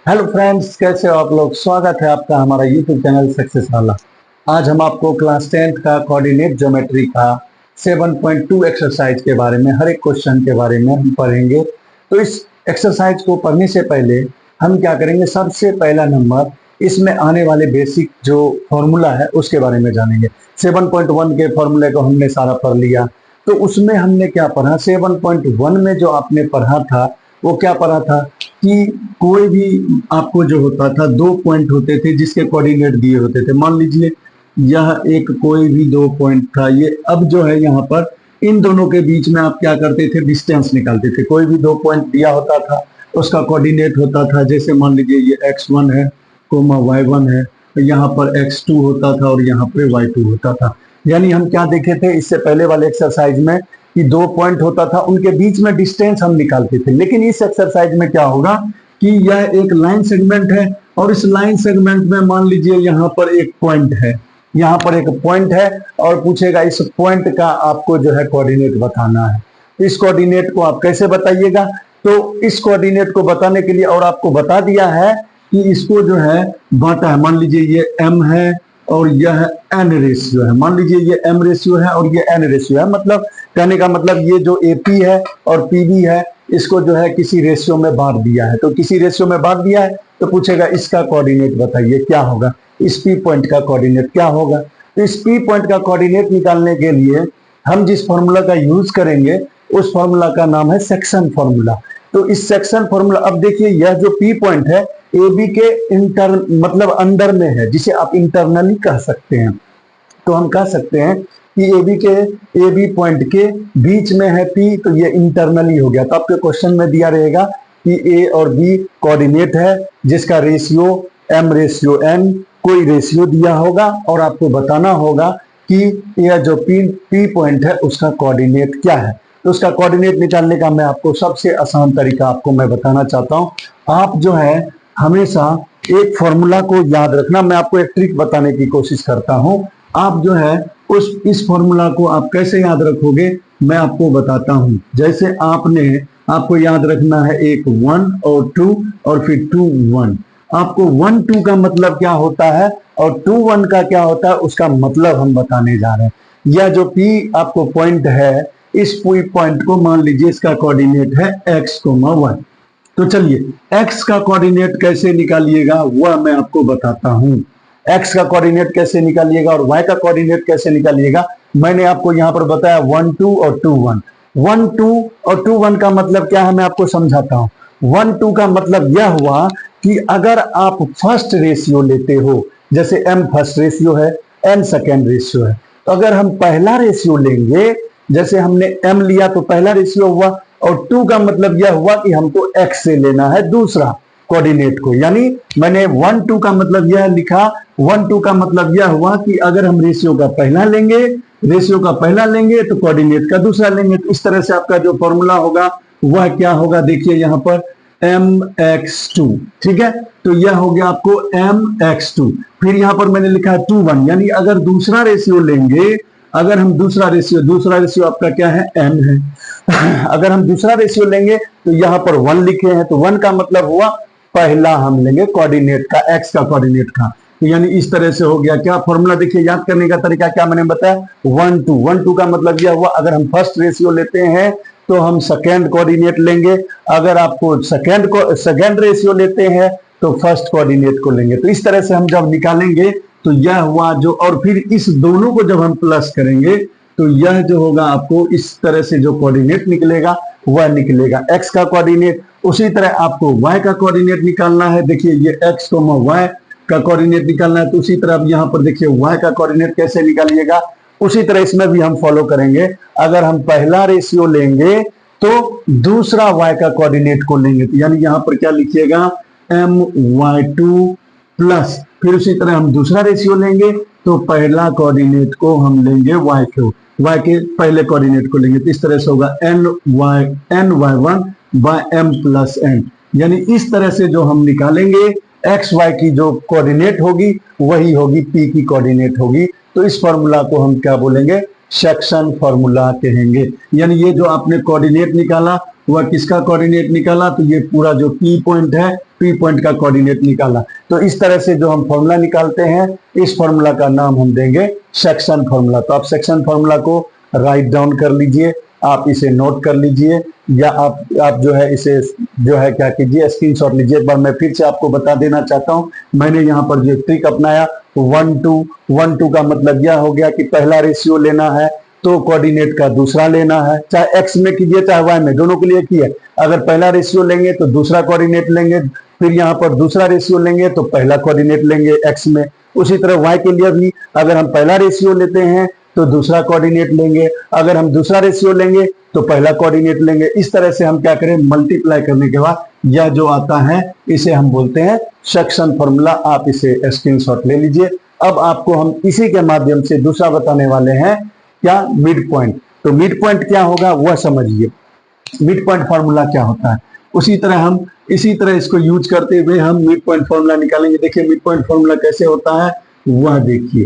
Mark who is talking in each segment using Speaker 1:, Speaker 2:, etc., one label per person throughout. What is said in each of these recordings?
Speaker 1: Hello friends, कैसे हो आप लोग। स्वागत है आपका हमारा यूट्यूब चैनल सक्सेस वाला। आज हम आपको क्लास 10th का कोऑर्डिनेट ज्योमेट्री का 7.2 एक्सरसाइज के बारे में, हर एक क्वेश्चन के बारे में हम पढ़ेंगे। तो इस एक्सरसाइज को पढ़ने से पहले हम क्या करेंगे, सबसे पहला नंबर इसमें आने वाले बेसिक जो फॉर्मूला है उसके बारे में जानेंगे। 7.1 के फॉर्मूले को हमने सारा पढ़ लिया, तो उसमें हमने क्या पढ़ा, 7.1 में जो आपने पढ़ा था वो क्या पढ़ा था कि कोई भी आपको जो होता था, दो पॉइंट होते थे जिसके कोऑर्डिनेट दिए होते थे। मान लीजिए यह एक कोई भी दो पॉइंट था, ये अब जो है यहाँ पर इन दोनों के बीच में आप क्या करते थे, डिस्टेंस निकालते थे। कोई भी दो पॉइंट दिया होता था उसका कोऑर्डिनेट होता था, जैसे मान लीजिए ये x1 है कोमा y1 है, तो यहाँ पर x2 होता था और यहाँ पर y2 होता था। यानी हम क्या देखे थे इससे पहले वाले एक्सरसाइज में कि दो पॉइंट होता था, उनके बीच में डिस्टेंस हम निकालते थे। लेकिन इस एक्सरसाइज में क्या होगा कि यह एक लाइन सेगमेंट है और इस लाइन सेगमेंट में मान लीजिए यहाँ पर एक पॉइंट है, यहाँ पर एक पॉइंट है और पूछेगा इस पॉइंट का आपको जो है कोऑर्डिनेट बताना है। इस कोऑर्डिनेट को आप कैसे बताइएगा, तो इस कोऑर्डिनेट को बताने के लिए और आपको बता दिया है कि इसको जो है बांटा है। मान लीजिए ये m है और यह n रेशियो है। मान लीजिए ये m रेशियो है और ये n रेशियो है। मतलब कहने का मतलब ये जो AP है और PB है इसको जो है किसी रेशियो में बांट दिया है। तो किसी रेशियो में बांट दिया है तो पूछेगा इसका कोऑर्डिनेट बताइए क्या होगा, इस P पॉइंट का कोऑर्डिनेट क्या होगा। तो इस P पॉइंट का कोऑर्डिनेट निकालने के लिए हम जिस फॉर्मूला का यूज करेंगे उस फॉर्मूला का नाम है सेक्शन फॉर्मूला। तो इस सेक्शन फॉर्मूला, अब देखिए यह जो P पॉइंट है AB के मतलब अंदर में है, जिसे आप इंटरनली कह सकते हैं। तो हम कह सकते हैं कि AB पॉइंट के बीच में है P, तो ये इंटरनली हो गया। तो आपके क्वेश्चन में दिया रहेगा कि A और B कोऑर्डिनेट है जिसका रेशियो m रेशियो n, कोई रेशियो दिया होगा और आपको बताना होगा कि यह जो P पॉइंट है उसका कोऑर्डिनेट क्या है। तो उसका कोऑर्डिनेट निकालने का मैं आपको सबसे आसान तरीका आपको मैं बताना चाहता हूं। आप जो है हमेशा एक फॉर्मूला को याद रखना। मैं आपको एक ट्रिक बताने की कोशिश करता हूं। आप जो है इस फॉर्मूला को आप कैसे याद रखोगे मैं आपको बताता हूं। जैसे आपको याद रखना है एक 1 और 2 और फिर 2 1। आपको 1 2 का मतलब क्या होता है और 2 1 का क्या होता है उसका मतलब हम बताने जा रहे हैं। यह जो P आपको पॉइंट है, इस पॉइंट को मान लीजिए इसका कोऑर्डिनेट है x, y। तो चलिए x का कोऑर्डिनेट कैसे निकालिएगा वह मैं आपको बताता हूं। x का कोऑर्डिनेट कैसे निकालिएगा और y का कोऑर्डिनेट कैसे निकालिएगा मैंने आपको यहां पर बताया 1 2 और 2 1। 1 2 और 2 1 का मतलब क्या है मैं आपको समझाता हूं। 1 2 का मतलब यह हुआ कि अगर आप फर्स्ट रेशियो लेते हो, जैसे m फर्स्ट रेशियो है, n सेकेंड रेशियो है, तो अगर हम पहला रेशियो लेंगे, जैसे हमने m लिया तो पहला रेशियो हुआ, और 2 का मतलब यह हुआ कि हमको x से लेना है दूसरा कोऑर्डिनेट को। यानी मैंने 1 2 का मतलब यह लिखा, 1 2 का मतलब यह हुआ कि अगर हम रेशियो का पहला लेंगे तो कोऑर्डिनेट का दूसरा लेंगे। तो इस तरह से आपका जो फॉर्मूला होगा वह क्या होगा, देखिए यहां पर mx2, ठीक है। तो यह हो गया आपको mx2। फिर यहां पर मैंने लिखा है 2 1, यानी अगर दूसरा रेशियो लेंगे, अगर हम दूसरा रेशियो आपका क्या है, m है। अगर हम दूसरा रेशियो लेंगे तो यहाँ पर 1 लिखे हैं, तो 1 का मतलब हुआ पहला हम लेंगे कोऑर्डिनेट का, x का कोऑर्डिनेट का। तो यानी इस तरह से हो गया क्या फॉर्मूला। देखिए याद करने का तरीका क्या मैंने बताया, 1 2 का मतलब यह हुआ अगर हम फर्स्ट रेशियो लेते हैं तो हम सेकेंड कोऑर्डिनेट लेंगे, अगर आपको सेकेंड रेशियो लेते हैं तो फर्स्ट कोऑर्डिनेट को लेंगे। तो इस तरह से हम जब निकालेंगे तो यह हुआ जो, और फिर इस दोनों को जब हम प्लस करेंगे तो यह जो होगा आपको इस तरह से जो कोऑर्डिनेट निकलेगा वह निकलेगा x का कोऑर्डिनेट। उसी तरह आपको y का कोऑर्डिनेट निकालना है। देखिए ये x y का कोऑर्डिनेट निकालना है, तो उसी तरह अब यहाँ पर देखिए y का कोऑर्डिनेट कैसे निकालिएगा, उसी तरह इसमें भी हम फॉलो करेंगे। अगर हम पहला रेशियो लेंगे तो दूसरा y का कोऑर्डिनेट को लेंगे, तो यानी यहाँ पर क्या लिखिएगा my2 प्लस, फिर उसी तरह हम दूसरा रेशियो लेंगे तो पहला कोऑर्डिनेट को हम लेंगे y के पहले कोऑर्डिनेट को लेंगे। तो इस तरह से होगा ny1 by m plus n। यानी इस तरह से जो हम निकालेंगे x y की जो कोऑर्डिनेट होगी वही होगी p की कोऑर्डिनेट होगी। तो इस फॉर्मूला को हम क्या बोलेंगे, सेक्शन फॉर्मूला कहेंगे। यानी ये जो आपने कोऑर्डिनेट निकाला वह किसका कोऑर्डिनेट निकाला, तो ये पूरा जो P पॉइंट है, पी पॉइंट का कोऑर्डिनेट निकाला। तो इस तरह से जो हम फॉर्मूला निकालते हैं, इस फॉर्मूला का नाम हम देंगे सेक्शन फॉर्मूला। तो आप सेक्शन फॉर्मूला को राइट डाउन कर लीजिए, आप इसे नोट कर लीजिए, या आप जो है इसे जो है क्या कीजिए, स्क्रीनशॉट लीजिए। एक बार मैं फिर से आपको बता देना चाहता हूं, मैंने यहाँ पर जो ट्रिक अपनाया 1:2 का मतलब यह हो गया कि पहला रेशियो लेना है तो कोऑर्डिनेट का दूसरा लेना है, चाहे एक्स में कीजिए चाहे वाई में, दोनों के लिए किए। अगर पहला रेशियो लेंगे तो दूसरा कोऑर्डिनेट लेंगे, फिर यहाँ पर दूसरा रेशियो लेंगे तो पहला कोऑर्डिनेट लेंगे एक्स में। उसी तरह वाई के लिए भी अगर हम पहला रेशियो लेते हैं तो दूसरा कोऑर्डिनेट लेंगे, अगर हम दूसरा रेशियो लेंगे तो पहला कोऑर्डिनेट लेंगे। इस तरह से हम क्या करें, मल्टीप्लाई करने के बाद यह जो आता है इसे हम बोलते हैं सेक्शन फॉर्मूला। आप इसे स्क्रीनशॉट ले लीजिए। अब आपको हम इसी के माध्यम से दूसरा बताने वाले हैं, क्या, मिड पॉइंट। तो मिड पॉइंट क्या होगा वह समझिए, मिड पॉइंट फॉर्मूला क्या होता है। उसी तरह इसको यूज करते हुए हम मिड पॉइंट फॉर्मूला निकालेंगे। देखिए मिड पॉइंट फॉर्मूला कैसे होता है वह देखिए।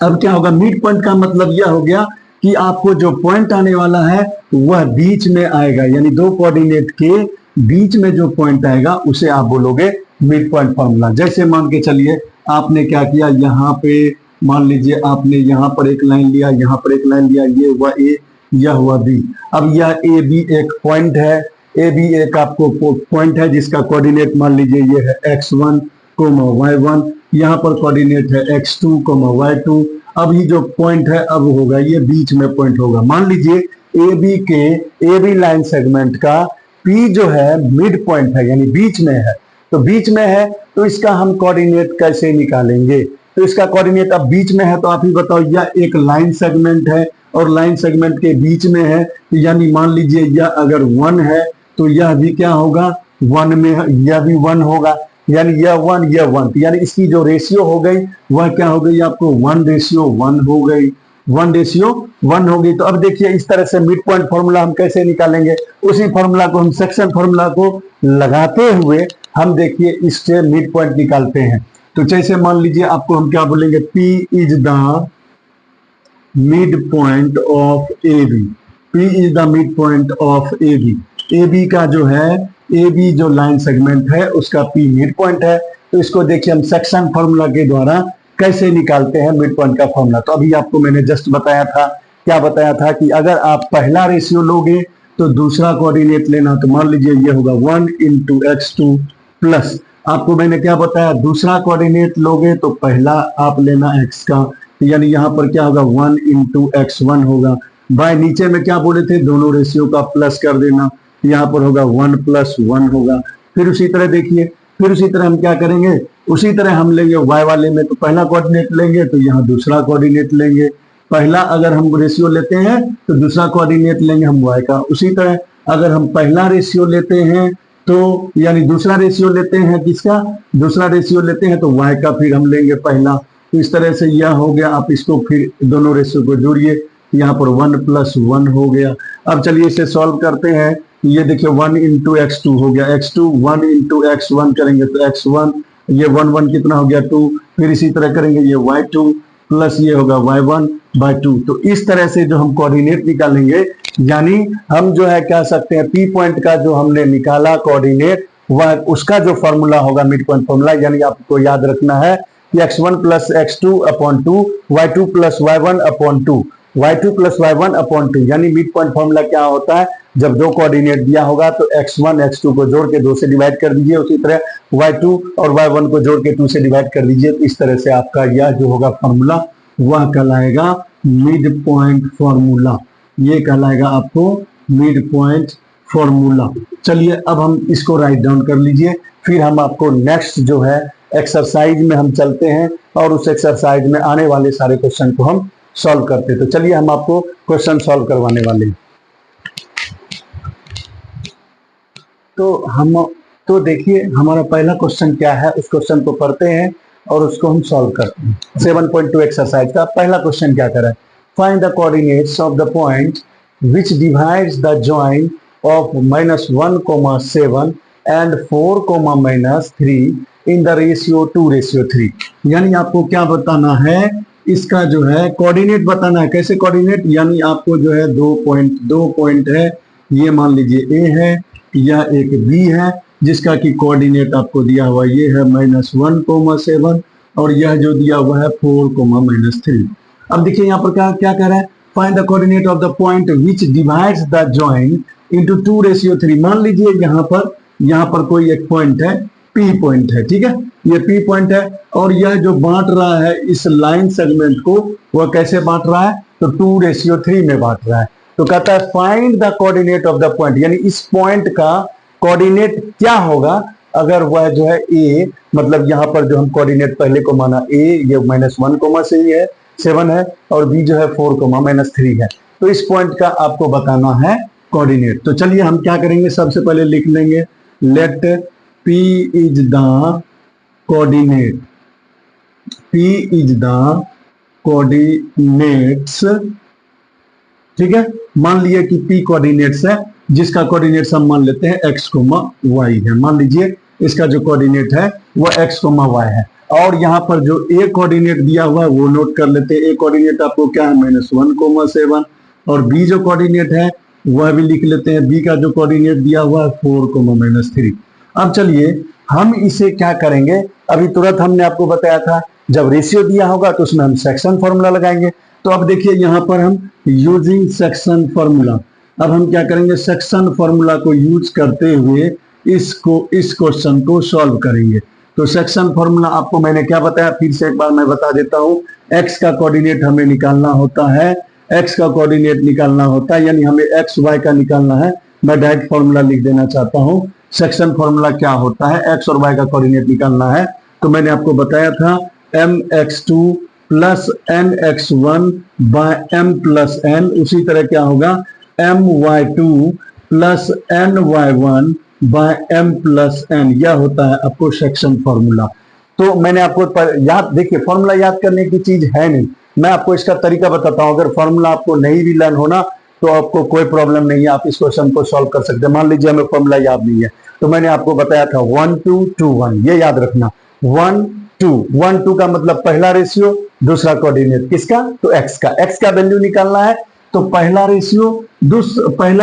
Speaker 1: अब क्या होगा, मिड पॉइंट का मतलब यह हो गया कि आपको जो पॉइंट आने वाला है वह बीच में आएगा, यानी दो कोऑर्डिनेट के बीच में जो पॉइंट आएगा उसे आप बोलोगे मिड पॉइंट फॉर्मूला। जैसे मान के चलिए आपने क्या किया, यहाँ पे मान लीजिए आपने यहाँ पर एक लाइन लिया, यहाँ पर एक लाइन लिया, ये हुआ ए, यह हुआ बी। अब यह ए बी एक पॉइंट है, ए बी एक आपको पॉइंट है जिसका कोऑर्डिनेट मान लीजिए ये है x1, y1, यहाँ पर कोऑर्डिनेट है x2, y2। अब ये जो पॉइंट है अब होगा ये बीच में पॉइंट होगा। मान लीजिए ए बी लाइन सेगमेंट का P जो है मिड पॉइंट है, यानी बीच में है। तो बीच में है तो इसका हम कोऑर्डिनेट कैसे निकालेंगे, तो इसका कोऑर्डिनेट अब बीच में है तो आप ही बताओ, यह एक लाइन सेगमेंट है और लाइन सेगमेंट के बीच में है, तो यानी मान लीजिए यह अगर 1 है तो यह भी क्या होगा 1 में, यह भी 1 होगा, यानी यह 1 यह 1, यानी इसकी जो रेशियो हो गई वह क्या हो गई आपको 1:1 हो गई, 1:1 हो गई। तो अब देखिए इस तरह से मिड पॉइंट फॉर्मूला हम कैसे निकालेंगे, उसी फॉर्मूला को हम सेक्शन फॉर्मूला को लगाते हुए हम देखिए इससे मिड पॉइंट निकालते हैं। तो जैसे मान लीजिए आपको हम क्या बोलेंगे, P is the mid point of A B, P is the mid point of A B. A B का जो है, ए बी जो लाइन सेगमेंट है उसका P मिड पॉइंट है। तो इसको देखिए हम सेक्शन फॉर्मूला के द्वारा कैसे निकालते हैं मिड पॉइंट का फॉर्मूला। तो अभी आपको मैंने जस्ट बताया था, क्या बताया था कि अगर आप पहला रेशियो लोगे तो दूसरा कोऑर्डिनेट लेना। तो मान लीजिए ये होगा 1 × x2 प्लस, आपको मैंने क्या बताया, दूसरा कोऑर्डिनेट लोगे तो पहला आप लेना x का, यानी यहाँ पर क्या होगा 1 × x1 होगा। बाय नीचे में क्या बोले थे, दोनों रेशियो का प्लस कर देना, यहाँ पर होगा 1 + 1 होगा। फिर उसी तरह देखिए, फिर उसी तरह हम क्या करेंगे, उसी तरह हम लेंगे y वाले में तो पहला कोऑर्डिनेट लेंगे तो यहाँ दूसरा कोऑर्डिनेट लेंगे। पहला अगर हम रेशियो लेते हैं तो दूसरा कोऑर्डिनेट लेंगे हम y का। उसी तरह अगर हम पहला रेशियो लेते हैं तो यानी दूसरा रेशियो लेते हैं, किसका, दूसरा रेशियो लेते हैं तो y का फिर हम लेंगे पहला। तो इस तरह से यह हो गया। आप इसको फिर दोनों रेशियो को जोड़िए, यहाँ पर 1 + 1 हो गया। अब चलिए इसे सॉल्व करते हैं। ये देखिए 1 × x2 हो गया, x2 1 × x1 करेंगे तो x1, ये 1 1 कितना हो गया 2, फिर इसी तरह करेंगे ये y2 प्लस ये होगा y1/2। तो इस तरह से जो हम कोऑर्डिनेट निकालेंगे, यानी हम जो है कह सकते हैं P पॉइंट का जो हमने निकाला कोऑर्डिनेट, वह उसका जो फॉर्मूला होगा मिड पॉइंट फॉर्मूला, यानी आपको याद रखना है कि x1 + x2/2, y2 + y1/2, y2 + y1/2, यानी मिड पॉइंट फॉर्मूला क्या होता है, जब दो कोऑर्डिनेट दिया होगा तो x1 x2 को जोड़ के 2 से डिवाइड कर दीजिए, उसी तरह y2 और y1 को जोड़ के 2 से डिवाइड कर दीजिए। तो इस तरह से आपका यह जो होगा फॉर्मूला वह कहलाएगा मिड पॉइंट फॉर्मूला, ये कहलाएगा आपको मिड पॉइंट फॉर्मूला। चलिए अब हम इसको राइट डाउन कर लीजिए, फिर हम आपको नेक्स्ट जो है एक्सरसाइज में हम चलते हैं और उस एक्सरसाइज में आने वाले सारे क्वेश्चन को हम सॉल्व करते हैं। तो चलिए हम आपको क्वेश्चन सॉल्व करवाने वाले हैं। तो देखिए हमारा पहला क्वेश्चन क्या है, उस क्वेश्चन को पढ़ते हैं और उसको हम सॉल्व करते हैं। 7.2 एक्सरसाइज का पहला क्वेश्चन क्या कर रहा है, find the coordinates of the point which divides the joint of -1,7 and 4,-3 in the ratio 2:3। यानी आपको क्या बताना है, इसका जो है कोऑर्डिनेट बताना है। कैसे कोऑर्डिनेट, यानी आपको जो है दो पॉइंट है, ये मान लीजिए ए है, यह एक बी है, जिसका कि कोऑर्डिनेट आपको दिया हुआ ये है -1,7 और यह जो दिया हुआ है 4,-3। अब देखिए यहाँ पर क्या क्या कह रहा है, find the coordinate of the point which divides the joint into 2:3। मान लीजिए यहाँ पर कोई एक पॉइंट है, P पॉइंट है, ठीक है, ये P पॉइंट है और यह जो बांट रहा है इस लाइन सेगमेंट को, वह कैसे बांट रहा है, तो 2:3 में बांट रहा है। तो कहता है find the coordinate of the point, यानी इस पॉइंट का कोऑर्डिनेट क्या होगा अगर वह जो है A, मतलब यहाँ पर जो हम कोऑर्डिनेट पहले को माना A, ये -1,7 है और B जो है 4,-3 है। तो इस पॉइंट का आपको बताना है कोऑर्डिनेट। तो चलिए हम क्या करेंगे, सबसे पहले लिख लेंगे let P is the coordinate, P is the coordinates, ठीक है। मान लिया कि P कोऑर्डिनेट्स है, जिसका कोऑर्डिनेट्स हम मान लेते हैं x, y है। मान लीजिए इसका जो कोऑर्डिनेट है वह x, y है और यहाँ पर जो A कोऑर्डिनेट दिया हुआ है वो नोट कर लेते हैं। A कोऑर्डिनेट आपको क्या है, -1,7 और B जो कोऑर्डिनेट है वह भी लिख लेते हैं। B का जो कोऑर्डिनेट दिया हुआ है 4,-3। अब चलिए हम इसे क्या करेंगे, अभी तुरंत हमने आपको बताया था जब रेशियो दिया होगा तो उसमें हम सेक्शन फॉर्मूला लगाएंगे। तो अब देखिए यहाँ पर हम यूजिंग सेक्शन फॉर्मूला, अब हम क्या करेंगे, सेक्शन फॉर्मूला को यूज करते हुए इस क्वेश्चन को सॉल्व करेंगे। तो सेक्शन फॉर्मूला आपको मैंने क्या बताया, फिर से एक बार मैं बता देता हूँ। x का कोऑर्डिनेट हमें निकालना होता है, x का कोऑर्डिनेट निकालना होता है, यानी हमें x y का निकालना है। मैं डायरेक्ट फॉर्मूला लिख देना चाहता हूँ। सेक्शन फॉर्मूला क्या होता है, x और y का कोऑर्डिनेट निकालना है। तो मैंने आपको बताया था mx2 plus nx1 by m plus n, उसी तरह क्या होगा my2 plus ny1 by m plus n, यह होता है आपको सेक्शन फॉर्मूला। तो मैंने आपको याद, देखिए फॉर्मूला याद करने की चीज है नहीं, मैं आपको इसका तरीका बताता हूं। अगर फॉर्मूला आपको नहीं भी लर्न होना तो आपको कोई प्रॉब्लम नहीं है, आप इस क्वेश्चन को सॉल्व कर सकते हैं। मान लीजिए हमें फॉर्मूला याद नहीं है, तो मैंने आपको बताया था 1 2 2 1, ये याद रखना। 1 2 1 2 का मतलब पहला रेशियो, दूसरा कोऑर्डिनेट किसका, तो x का, x का वैल्यू निकालना है। तो पहला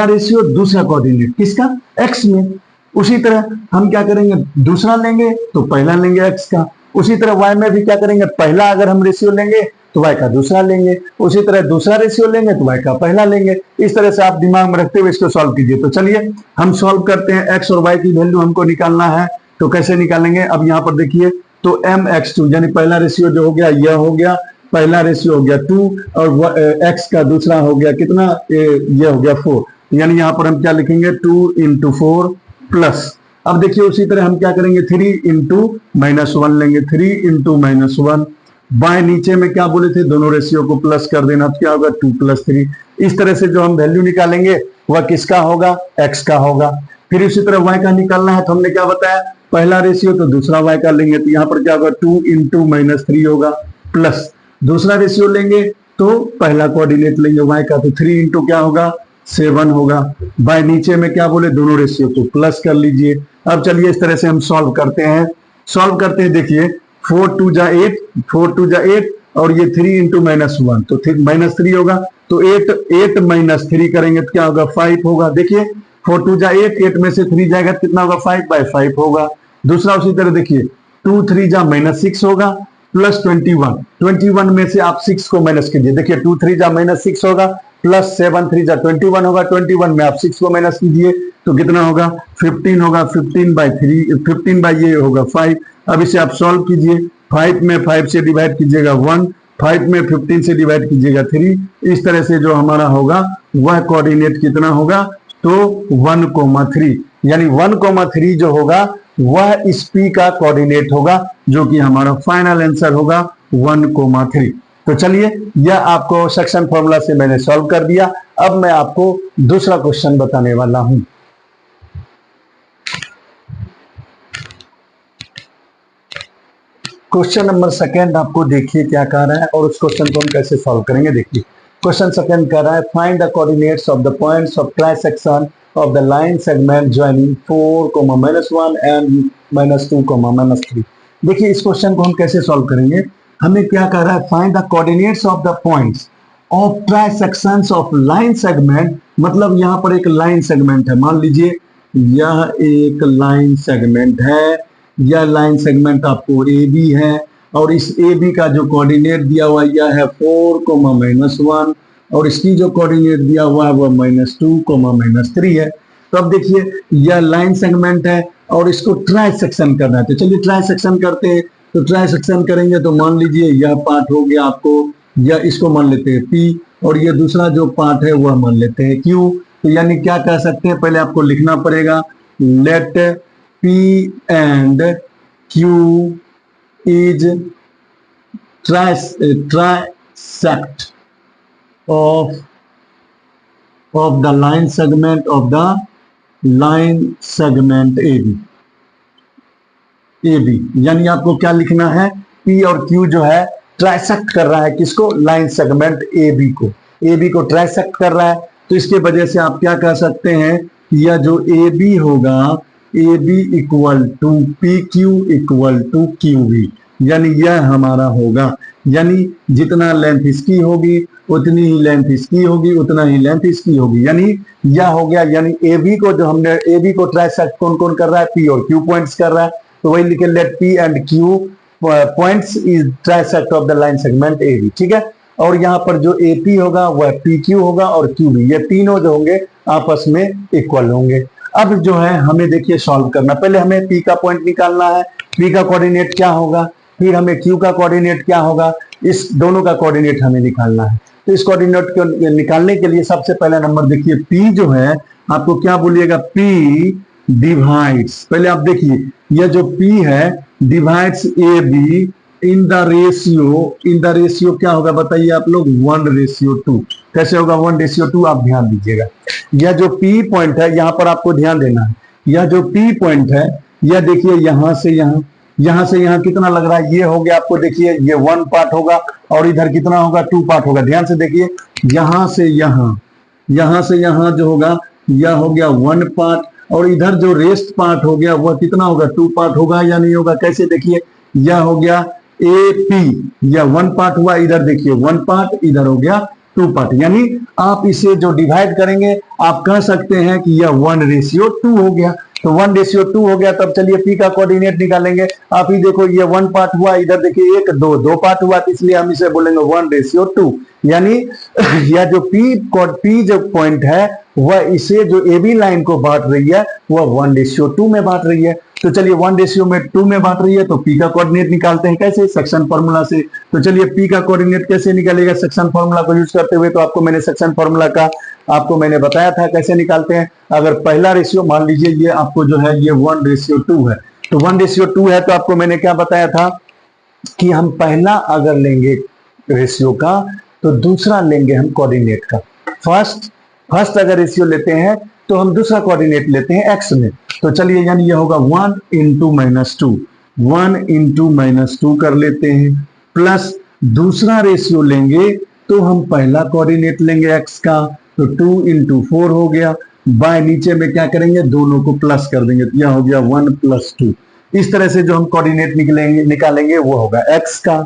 Speaker 1: रेशियो दूसरा कोऑर्डिनेट किसका, x में। उसी तरह हम क्या करेंगे, दूसरा लेंगे तो पहला लेंगे x का। उसी तरह y में भी क्या करेंगे, पहला अगर हम रेशियो लेंगे तो y का दूसरा लेंगे, उसी तरह दूसरा रेशियो लेंगे तो y का पहला लेंगे। इस तरह से आप दिमाग में रखते हुए इसको सॉल्व कीजिए। तो चलिए हम सॉल्व करते हैं। x और y की वैल्यू हमको निकालना है, तो कैसे निकालेंगे, अब यहाँ पर देखिए, तो mx2 यानी पहला रेशियो जो हो गया यह हो गया, पहला रेशियो हो गया 2 और x का दूसरा हो गया कितना, ये हो गया 4, यानी यहाँ पर हम क्या लिखेंगे 2 × 4 प्लस। अब देखिए उसी तरह हम क्या करेंगे 3 × -1 लेंगे, 3 × -1 बाय नीचे में क्या बोले थे, दोनों रेशियो को प्लस कर देना, तो क्या होगा 2 + 3। इस तरह से जो हम वैल्यू निकालेंगे वह किसका होगा, x का होगा। फिर इसी तरह y का निकालना है, तो हमने क्या बताया, पहला रेशियो तो दूसरा y का लेंगे, तो यहाँ पर क्या होगा 2 × -3 होगा, प्लस दूसरा रेशियो लेंगे तो पहला कोऑर्डिनेट लेंगे y का, तो 3 × क्या होगा 7 होगा। बाय नीचे में क्या बोले, दोनों रेशियो को प्लस कर लीजिए। अब चलिए इस तरह से हम सॉल्व करते हैं। देखिए 4 2 जा 8, 4 2 जा 8 और ये 3 × -1, तो -3 होगा, तो 8 -3 करेंगे तो क्या होगा 5 होगा। देखिए 4 2 जा 8, 8 में से 3 जाएगा तो कितना होगा 5/5 होगा। दूसरा उसी तरह देखिए 2 3 जा -6 होगा प्लस 21 में से आप 6 को माइनस कीजिए। देखिए 2 3 जा -6 होगा प्लस 7 3 जा 21 होगा, 21 में आप 6 को माइनस कीजिए तो कितना होगा 15 होगा, 15 ये होगा 5। अब इसे आप सॉल्व कीजिए, 5 में 5 से डिवाइड कीजिएगा 1, 5 में 15 से डिवाइड कीजिएगा 3। इस तरह से जो हमारा होगा वह कोऑर्डिनेट कितना होगा, तो 1,3, यानी 1,3 जो होगा वह इस P का कोऑर्डिनेट होगा, जो कि हमारा फाइनल आंसर होगा 1,3। तो चलिए यह आपको सेक्शन फॉर्मूला से मैंने सॉल्व कर दिया। अब मैं आपको दूसरा क्वेश्चन बताने वाला हूं। क्वेश्चन नंबर सेकंड आपको देखिए क्या कह रहा है और उस क्वेश्चन को हम कैसे सॉल्व करेंगे। देखिए क्वेश्चन सेकंड कह रहा है find the coordinates of the points of trisection of the line segment joining 4,-1 and -2,-3। देखिए इस क्वेश्चन को हम कैसे सॉल्व करेंगे, हमें क्या कह रहा है, find the coordinates of the points of trisections of line segment. मतलब यहाँ पर एक लाइन सेगमेंट है, मान लीजिए यह एक लाइन सेगमेंट है, यह लाइन सेगमेंट आपको ए बी है, और इस ए बी का जो कोऑर्डिनेट दिया हुआ यह है 4, -1, और इसकी जो कोऑर्डिनेट दिया हुआ है वह -2, -3 है। तो अब देखिए यह लाइन सेगमेंट है और इसको ट्राई सेक्शन करना है, तो चलिए ट्राई सेक्शन करते हैं। तो ट्राई सेक्शन करेंगे तो मान लीजिए यह पार्ट हो गया आपको, यह इसको मान लेते हैं P, और ये दूसरा जो पार्ट है वह मान लेते हैं Q। तो यानी क्या कह सकते हैं, पहले आपको लिखना पड़ेगा, let P and Q is trisect of the line segment of the line segment AB। यानी आपको क्या लिखना है, P और Q जो है ट्राइसेक्ट कर रहा है किसको, लाइन सेगमेंट AB को, AB को ट्राइसेक्ट कर रहा है। तो इसके वजह से आप क्या कह सकते हैं, यह जो AB होगा, AB equal to PQ equal to QV, यानी यह हमारा होगा, यानी जितना लेंथ इसकी होगी उतनी ही लेंथ इसकी होगी, उतना ही लेंथ इसकी होगी, यानी यह हो गया। यानी AB को जो हमने AB को ट्राइसेक्ट कौन कौन कर रहा है, P और Q पॉइंट्स कर रहा है, तो वही लिखे, let P and Q points is trisect of the line segment AB, ठीक है। और यहाँ पर जो AP होगा वह PQ होगा और QB, ये तीनों जो होंगे आपस में इक्वल होंगे। अब जो है हमें देखिए सॉल्व करना, पहले हमें P का पॉइंट निकालना है, P का कोऑर्डिनेट क्या होगा, फिर हमें Q का कोऑर्डिनेट क्या होगा, इस दोनों का कोऑर्डिनेट हमें निकालना है। तो इस कोऑर्डिनेट को निकालने के लिए सबसे पहला नंबर देखिए, P जो है आपको क्या बोलिएगा, P डिवाइड्स, पहले आप देखिए यह जो P है divides AB in the ratio क्या होगा बताइए आप लोग, 1:2। कैसे होगा 1:2, आप ध्यान दीजिएगा। यह जो P पॉइंट है यहाँ पर आपको ध्यान देना है, यह जो P पॉइंट है यह देखिए यहाँ से यहाँ, यहाँ से यहाँ कितना लग रहा है, ये हो गया आपको, देखिए ये 1 पार्ट होगा और इधर कितना होगा, 2 पार्ट होगा। ध्यान से देखिए, यहाँ से यहाँ, यहाँ से यहाँ जो होगा यह हो गया 1 पार्ट, और इधर जो रेस्ट पार्ट हो गया वह कितना होगा, 2 पार्ट होगा या नहीं होगा। कैसे देखिए, यह हो गया AP, यह 1 पार्ट हुआ, इधर देखिए 1 पार्ट, इधर हो गया 2 पार्ट, यानी आप इसे जो डिवाइड करेंगे आप कह सकते हैं कि यह 1:2 हो गया। तो 1:2 हो गया, तब चलिए P का कोऑर्डिनेट निकालेंगे। आप ही देखो ये 1 पार्ट हुआ, इधर देखिए 1 2 पार्ट हुआ, तो इसलिए हम इसे बोलेंगे 1:2, यानी यह जो P जो पॉइंट है वह इसे जो AB लाइन को बांट रही है वह 1:2 में बांट रही है। तो चलिए 1:2 में बांट रही है, तो P का कोऑर्डिनेट निकालते हैं, कैसे, सेक्शन फॉर्मूला से। तो चलिए P का कोऑर्डिनेट कैसे निकालेगा, सेक्शन फॉर्मूला को यूज करते हुए। तो आपको मैंने सेक्शन फॉर्मूला का आपको मैंने बताया था कैसे निकालते हैं। अगर पहला रेशियो मान लीजिए ये आपको जो है ये 1:2 है, तो 1:2 है, तो आपको मैंने क्या बताया था कि हम पहला अगर लेंगे रेशियो का तो दूसरा लेंगे हम कोऑर्डिनेट का। फर्स्ट अगर रेशियो लेते हैं तो हम दूसरा कोऑर्डिनेट लेते हैं x में। तो चलिए यानी ये होगा 1 × -2 कर लेते हैं, प्लस दूसरा रेशियो लेंगे तो हम पहला कोऑर्डिनेट लेंगे x का, तो 2 × 4 हो गया, बाय नीचे में क्या करेंगे, दोनों को प्लस कर देंगे, तो यह हो गया 1 + 2। इस तरह से जो हम कोऑर्डिनेट निकालेंगे वो होगा x का।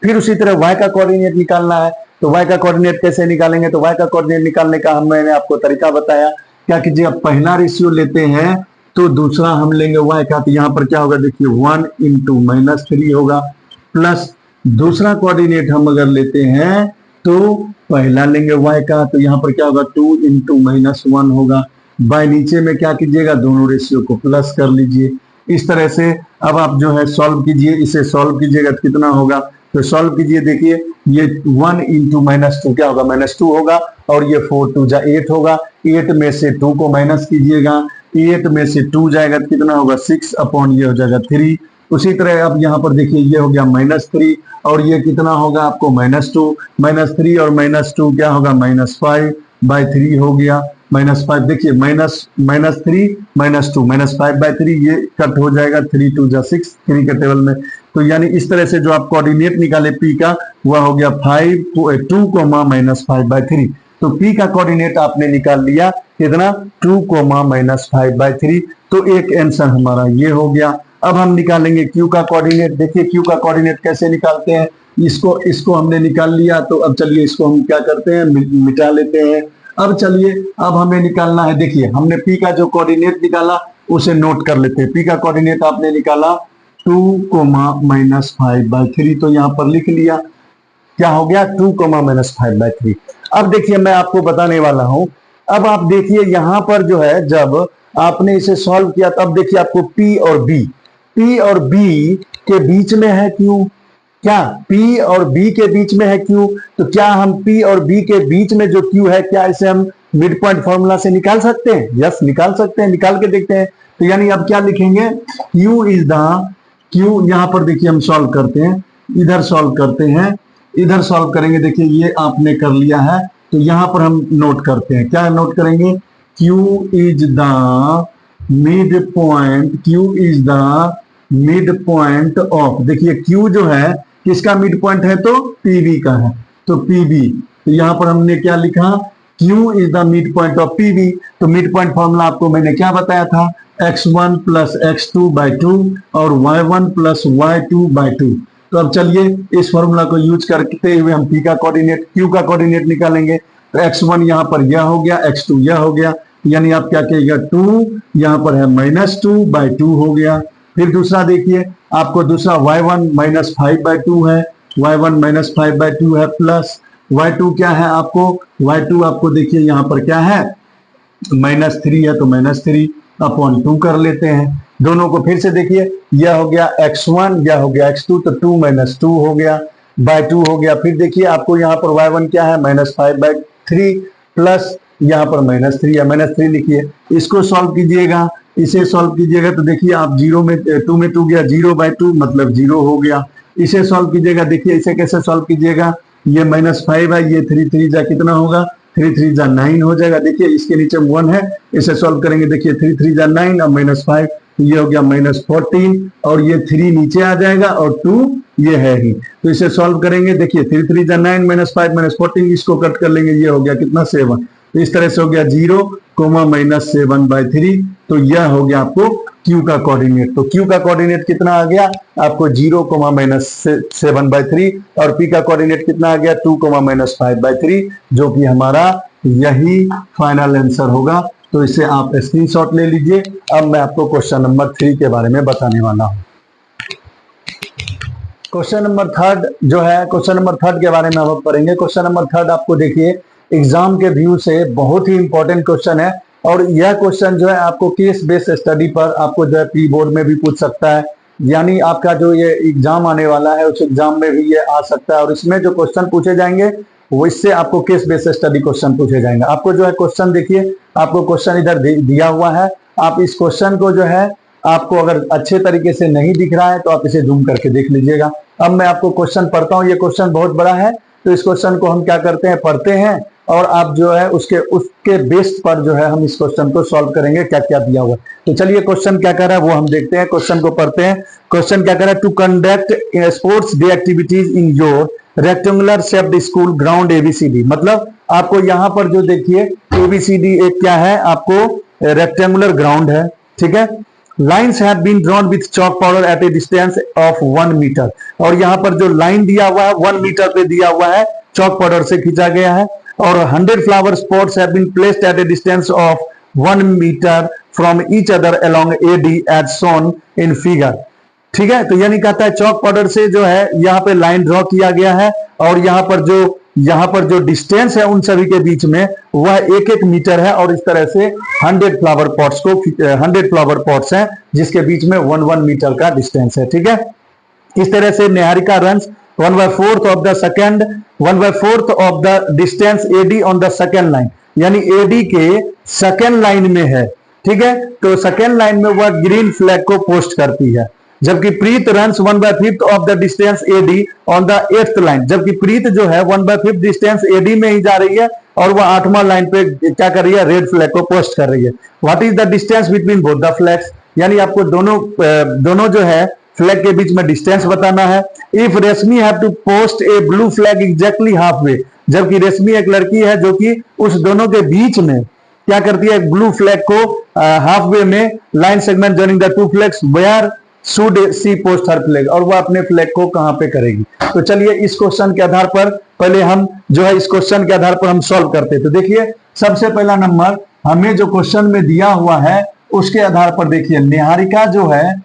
Speaker 1: फिर उसी तरह y का कोऑर्डिनेट निकालना है, तो y का कोऑर्डिनेट कैसे निकालेंगे, तो y का कोऑर्डिनेट निकालने का मैंने आपको तरीका बताया। क्या कीजिए, अब पहला रेशियो लेते हैं तो दूसरा हम लेंगे y का, तो यहाँ पर क्या होगा देखिए 1 × -3 होगा, प्लस दूसरा कोऑर्डिनेट हम अगर लेते हैं तो पहला लेंगे y का, तो यहाँ पर क्या होगा 2 × -1 होगा, बाय नीचे में क्या कीजिएगा, दोनों रेशियो को प्लस कर लीजिए। इस तरह से अब आप जो है सॉल्व कीजिए, इसे सॉल्व कीजिएगा तो कितना होगा, तो सॉल्व कीजिए, देखिए ये 1 × -2 क्या होगा, -2 होगा, और ये 4 2 जा 8 होगा, 8 में से 2 को माइनस कीजिएगा, 8 में से 2 जाएगा तो कितना होगा 6 अपॉन ये हो जाएगा 3। उसी तरह अब यहाँ पर देखिए ये हो गया -3 और ये कितना होगा आपको -2, -3 और -2 क्या होगा -5/3 हो गया, -5। देखिए -3 -2 -5/3 ये कट हो जाएगा, 3 2 जा 6 3 के टेबल में। तो यानी इस तरह से जो आप कोऑर्डिनेट निकाले P का वह हो गया 2, -5/3। तो P का कोऑर्डिनेट आपने निकाल लिया कितना, 2, -5/3। तो एक आंसर हमारा ये हो गया। अब हम निकालेंगे Q का कोऑर्डिनेट। देखिए Q का कोऑर्डिनेट कैसे निकालते हैं, इसको हमने निकाल लिया। तो अब चलिए इसको हम क्या करते हैं, मिटा लेते हैं। अब चलिए, अब हमें निकालना है, देखिए हमने पी का जो कोऑर्डिनेट निकाला उसे नोट कर लेते हैं। पी का कोऑर्डिनेट आपने निकाला 2,-5/3, तो यहां पर लिख लिया, क्या हो गया 2,-5/3। अब देखिए मैं आपको बताने वाला हूं, अब आप देखिए यहां पर जो है जब आपने इसे सॉल्व किया तब देखिए आपको P और B के बीच में है Q, क्या P और B के बीच में है Q, तो क्या हम P और B के बीच में जो Q है, क्या इसे हम मिड पॉइंट फॉर्मूला से निकाल सकते हैं? यस, निकाल सकते हैं, निकाल के देखते हैं। तो यानी अब क्या लिखेंगे, Q, यहां पर देखिए हम सॉल्व करते हैं, इधर सॉल्व करते हैं, इधर सॉल्व करेंगे। देखिए ये आपने कर लिया है, तो यहां पर हम नोट करते हैं, क्या नोट करेंगे, Q is the mid point of, देखिए Q जो है किसका मिड पॉइंट है, तो PB का है, तो PB, तो यहां पर हमने क्या लिखा, Q is the mid point of PB। तो मिड पॉइंट फॉर्मूला आपको मैंने क्या बताया था, x1 + x2/2 और y1 + y2/2। तो अब चलिए इस फॉर्मूला को यूज करते हुए हम P का कोऑर्डिनेट, Q का कोऑर्डिनेट निकालेंगे। तो x1 यहां पर यह हो गया, x2 यह हो गया, यानी आप क्या कहिएगा 2, यहां पर है -2/2 हो गया। फिर दूसरा देखिए, आपको दूसरा y1 -5/2 है, y1 -5/2 है, प्लस y2 क्या है आपको, y2 आपको देखिए यहां पर क्या है, -3 है, तो -3/2 कर लेते हैं। दोनों को फिर से देखिए, यह हो गया x1, यह हो गया x2, तो 2 - 2 हो गया, /2 हो गया। फिर देखिए आपको यहाँ पर y1 क्या है, -5/3 प्लस यहाँ पर -3 है, -3 लिखिए। इसको सॉल्व कीजिएगा, इसे सॉल्व कीजिएगा तो देखिए आप 2 में 2 गया, 0/2 मतलब 0 हो गया। इसे सॉल्व कीजिएगा, देखिए इसे कैसे सॉल्व कीजिएगा, ये -5 है, ये 3 जा कितना होगा, 3 जा 9 हो जाएगा। देखिए इसके नीचे 1 है, इसे सॉल्व करेंगे, देखिए 3 जा 9 और -5, ये हो गया -14, और ये 3 नीचे आ जाएगा और 2 ये है ही, तो इसे सॉल्व करेंगे। देखिए 3 जा 9, -5 -14, इसको कट कर लेंगे, ये हो गया कितना 7, तो इस तरह से हो गया 0, -7/3। तो यह हो गया आपको Q का कोऑर्डिनेट। तो Q का कोऑर्डिनेट कितना आ गया आपको 0, -7/3, और P का कोऑर्डिनेट कितना आ गया 2, -5/3, जो कि हमारा यही फाइनल आंसर होगा। तो इसे आप स्क्रीनशॉट ले लीजिए। अब मैं आपको क्वेश्चन नंबर 3 के बारे में बताने वाला हूं। क्वेश्चन नंबर 3 जो है, क्वेश्चन नंबर 3 के बारे में हम पढ़ेंगे। क्वेश्चन नंबर 3 आपको देखिए एग्जाम के व्यू से बहुत ही इंपॉर्टेंट क्वेश्चन है, और यह क्वेश्चन जो है आपको केस बेस्ड स्टडी पर आपको जो है प्री बोर्ड में भी पूछ सकता है, यानी आपका जो ये एग्जाम आने वाला है उस एग्जाम में भी ये आ सकता है। और इसमें जो क्वेश्चन पूछे जाएंगे वो इससे आपको केस बेस्ड स्टडी क्वेश्चन पूछे जाएंगे। आपको जो है क्वेश्चन देखिए, आपको क्वेश्चन इधर दिया हुआ है, आप इस क्वेश्चन को जो है, आपको अगर अच्छे तरीके से नहीं दिख रहा है तो आप इसे जूम करके देख लीजिएगा। अब मैं आपको क्वेश्चन पढ़ता हूँ, ये क्वेश्चन बहुत बड़ा है, तो इस क्वेश्चन को हम क्या करते हैं, पढ़ते हैं, और आप जो है उसके बेस पर जो है हम इस क्वेश्चन को सॉल्व करेंगे, क्या क्या दिया हुआ है। तो चलिए क्वेश्चन क्या कर रहा है वो हम देखते हैं, क्वेश्चन को पढ़ते हैं। क्वेश्चन क्या कर रहा है, to conduct sports day activities in your rectangular shaped school ground ABCD, मतलब आपको यहाँ पर जो देखिए ABCD एक क्या है, आपको रेक्टेंगुलर ग्राउंड है, ठीक है। Lines have been drawn with chalk powder at a distance of 1 metre, और यहाँ पर जो लाइन दिया हुआ है 1 मीटर पे दिया हुआ है, चॉक पाउडर से खींचा गया है। और 100 flower spots have been placed at a distance of 1 metre from each other along AD as shown in figure, ठीक है। तो यानी कहता है चॉक पाउडर से जो है यहाँ पे लाइन ड्रॉ किया गया है, और यहाँ पर जो डिस्टेंस है उन सभी के बीच में वह 1-1 मीटर है, और इस तरह से 100 फ्लावर पॉट्स हैं जिसके बीच में 1-1 मीटर का डिस्टेंस है, ठीक है। इस तरह से Niharika runs 1/4 of the distance AD on the second line, यानी AD के सेकेंड लाइन में है, ठीक है। तो सेकेंड लाइन में वह ग्रीन फ्लैग को पोस्ट करती है, जबकि Preet runs 1/5 of the distance AD on the 8th line, जबकि प्रीत जो है 1/5 डिस्टेंस AD में ही जा रही है, और वह 8वां लाइन पे क्या कर रही है, रेड फ्लैग को पोस्ट कर रही है। What is the distance between both the flags, यानी आपको दोनों जो है फ्लैग के बीच में डिस्टेंस बताना है। If Reshmi have to post a blue flag exactly half way, जबकि रेशमी एक लड़की है जो कि उस दोनों के बीच में क्या करती है, ब्लू फ्लैग को हाफ वे में line segment joining the two flags, where should she post her flag, और वह अपने फ्लैग को कहां पे करेगी। तो चलिए इस क्वेश्चन के आधार पर पहले हम जो है इस क्वेश्चन के आधार पर हम सॉल्व करते। तो देखिए सबसे पहला नंबर हमें जो क्वेश्चन में दिया हुआ है उसके आधार पर देखिए निहारिका जो है,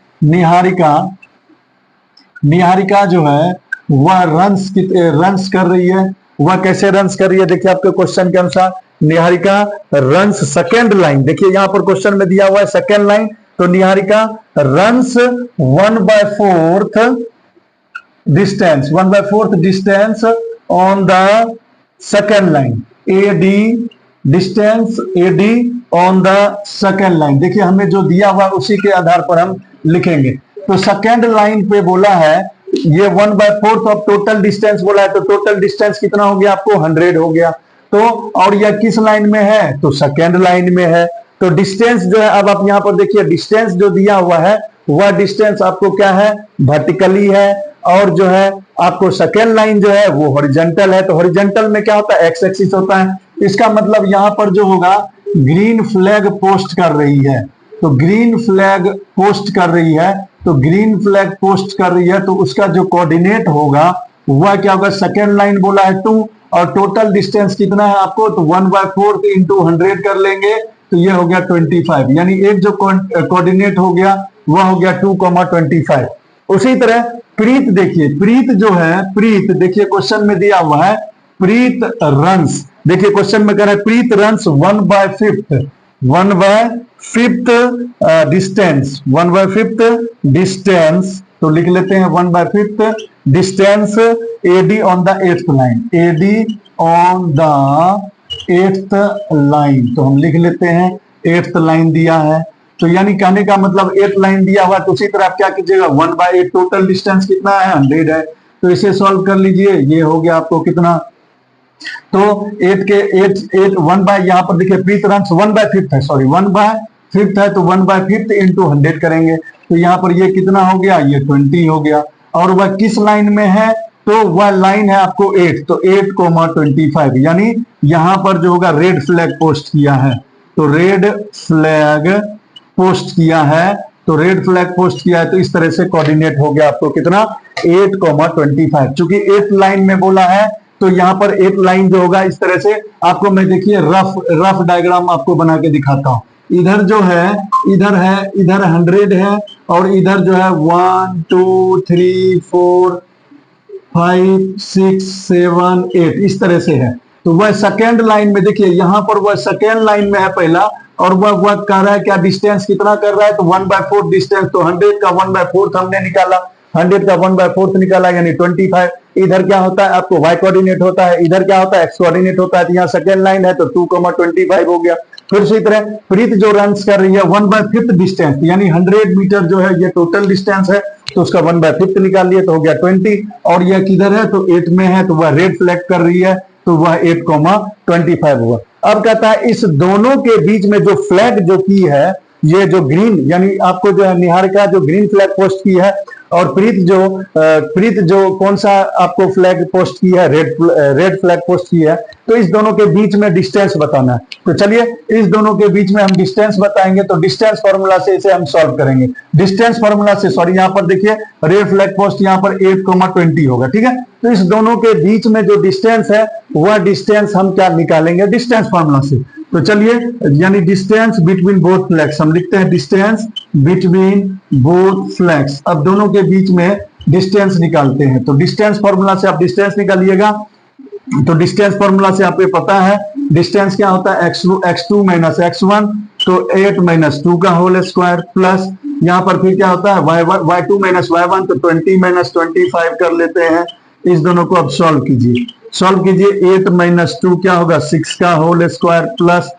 Speaker 1: निहारिका जो है वह रन्स कर रही है। वह कैसे रन्स कर रही है? देखिए आपके क्वेश्चन के अनुसार निहारिका रन्स सेकेंड लाइन, देखिए यहां पर क्वेश्चन में दिया हुआ है सेकेंड लाइन, तो Niharika runs 1/4 distance on the second line, AD distance AD on the second line. देखिए हमें जो दिया हुआ उसी के आधार पर हम लिखेंगे। तो सेकेंड लाइन पे बोला है ये 1/4 ऑफ टोटल डिस्टेंस बोला है, तो टोटल डिस्टेंस कितना हो गया आपको? 100 हो गया। तो और यह किस लाइन में है? तो सेकेंड लाइन में है। तो डिस्टेंस जो है, अब आप यहां पर देखिए डिस्टेंस जो दिया हुआ है वह डिस्टेंस आपको क्या है? वर्टिकली है, और जो है आपको सेकेंड लाइन जो है वो हॉरिजॉन्टल है। तो हॉरिजॉन्टल में क्या होता है? एक्स एक्सिस होता है। इसका मतलब यहां पर जो होगा ग्रीन फ्लैग पोस्ट कर रही है, तो ग्रीन फ्लैग पोस्ट कर रही है, तो ग्रीन फ्लैग पोस्ट कर रही है, तो उसका जो कोऑर्डिनेट होगा वह क्या होगा? सेकेंड लाइन बोला है 2, और टोटल डिस्टेंस कितना है आपको? तो 1/4 इंटू 100 कर लेंगे, तो ये हो गया 25, यानी एक जो कोऑर्डिनेट हो गया वह हो गया 2,25। उसी तरह प्रीत देखिए, प्रीत जो है, प्रीत देखिए क्वेश्चन में दिया हुआ है प्रीत रन्स, देखिए क्वेश्चन में कह रहा है प्रीत रन्स 1/5 डिस्टेंस, तो लिख लेते हैं 1/5 distance AD on the 8th line, AD on the 8th line, तो हम लिख लेते हैं 8th लाइन दिया है। तो यानी कहने का मतलब 8th लाइन दिया हुआ, तो उसी तरह आप क्या कीजिएगा 1/8, टोटल डिस्टेंस कितना है? 100 है, तो इसे सॉल्व कर लीजिए। ये हो गया आपको कितना? तो 8 के 8 1 बाय, यहां पर देखिए प्रीत रन्स 1/5 है, सॉरी 1/5 है, तो 1/5 इंटू 100 करेंगे, तो यहां पर ये कितना हो गया? ये 20 हो गया। और वह किस लाइन में है? तो वह लाइन है आपको 8, तो 8,25, यानी यहां पर जो होगा रेड फ्लैग पोस्ट किया है, तो रेड फ्लैग पोस्ट किया है, तो रेड फ्लैग पोस्ट किया है, तो इस तरह से कोऑर्डिनेट हो गया आपको कितना? 8,25। चूंकि 8 लाइन में बोला है तो यहां पर 8 लाइन जो होगा इस तरह से आपको मैं देखिए रफ डायग्राम आपको बना के दिखाता हूं। इधर जो है, इधर 100 है, और इधर जो है 1 2 3 4 5 6 7 8 इस तरह से है। तो वह सेकेंड लाइन में देखिए, यहां पर वह सेकेंड लाइन में है पहला, और वह कह रहा है क्या डिस्टेंस कितना कर रहा है? तो 1/4 डिस्टेंस, तो 100 का 1/4 हमने निकाला, 100 का 1/4 निकाला यानी 25। इधर क्या होता है आपको? y कोऑर्डिनेट होता है, इधर क्या होता है? x कोऑर्डिनेट होता है, तो यहाँ सेकेंड लाइन है तो 2,25 हो गया। फिर इसी तरह प्रीत जो रन्स कर रही है 1/5 डिस्टेंस, यानी 100 मीटर जो है ये टोटल डिस्टेंस है, तो उसका 1/5 निकाल लिए तो हो गया 20, और यह किधर है? तो 8 में है, तो वह रेड फ्लैग कर रही है, तो वह 8,25 हुआ। अब कहता है इस दोनों के बीच में जो फ्लैग जो की है, ये जो ग्रीन, यानी आपको जो है निहारिका जो ग्रीन फ्लैग पोस्ट की है, और प्रीत जो कौन सा आपको फ्लैग पोस्ट की है? रेड फ्लैग पोस्ट की है, तो इस दोनों के बीच में डिस्टेंस बताना है। तो चलिए इस दोनों के बीच में हम डिस्टेंस बताएंगे, तो डिस्टेंस फॉर्मूला से इसे हम सॉल्व करेंगे। डिस्टेंस फॉर्मूला से, सॉरी यहां पर देखिए रेड फ्लैग पोस्ट यहां पर 8,20 होगा, ठीक है। तो इस दोनों के बीच में जो डिस्टेंस है वह डिस्टेंस हम क्या निकालेंगे? डिस्टेंस फॉर्मूला से। तो चलिए, यानी डिस्टेंस बिटवीन बोथ फ्लैग्स, हम लिखते हैं डिस्टेंस बिटवीन बोथ फ्लैग्स। अब दोनों के बीच में डिस्टेंस निकालते हैं, तो डिस्टेंस फॉर्मूला से आप डिस्टेंस निकालिएगा। तो डिस्टेंस फॉर्मूला से आपको पता है डिस्टेंस क्या होता है? x2 माइनस x1, तो 8 माइनस 2 का होल स्क्वायर, प्लस यहाँ पर फिर क्या होता है? y2 माइनस y1, तो 20 माइनस 25 कर लेते हैं। इस दोनों को अब सॉल्व कीजिए, 8 माइनस 2 क्या होगा? 6 का होल स्क्वायर, प्लस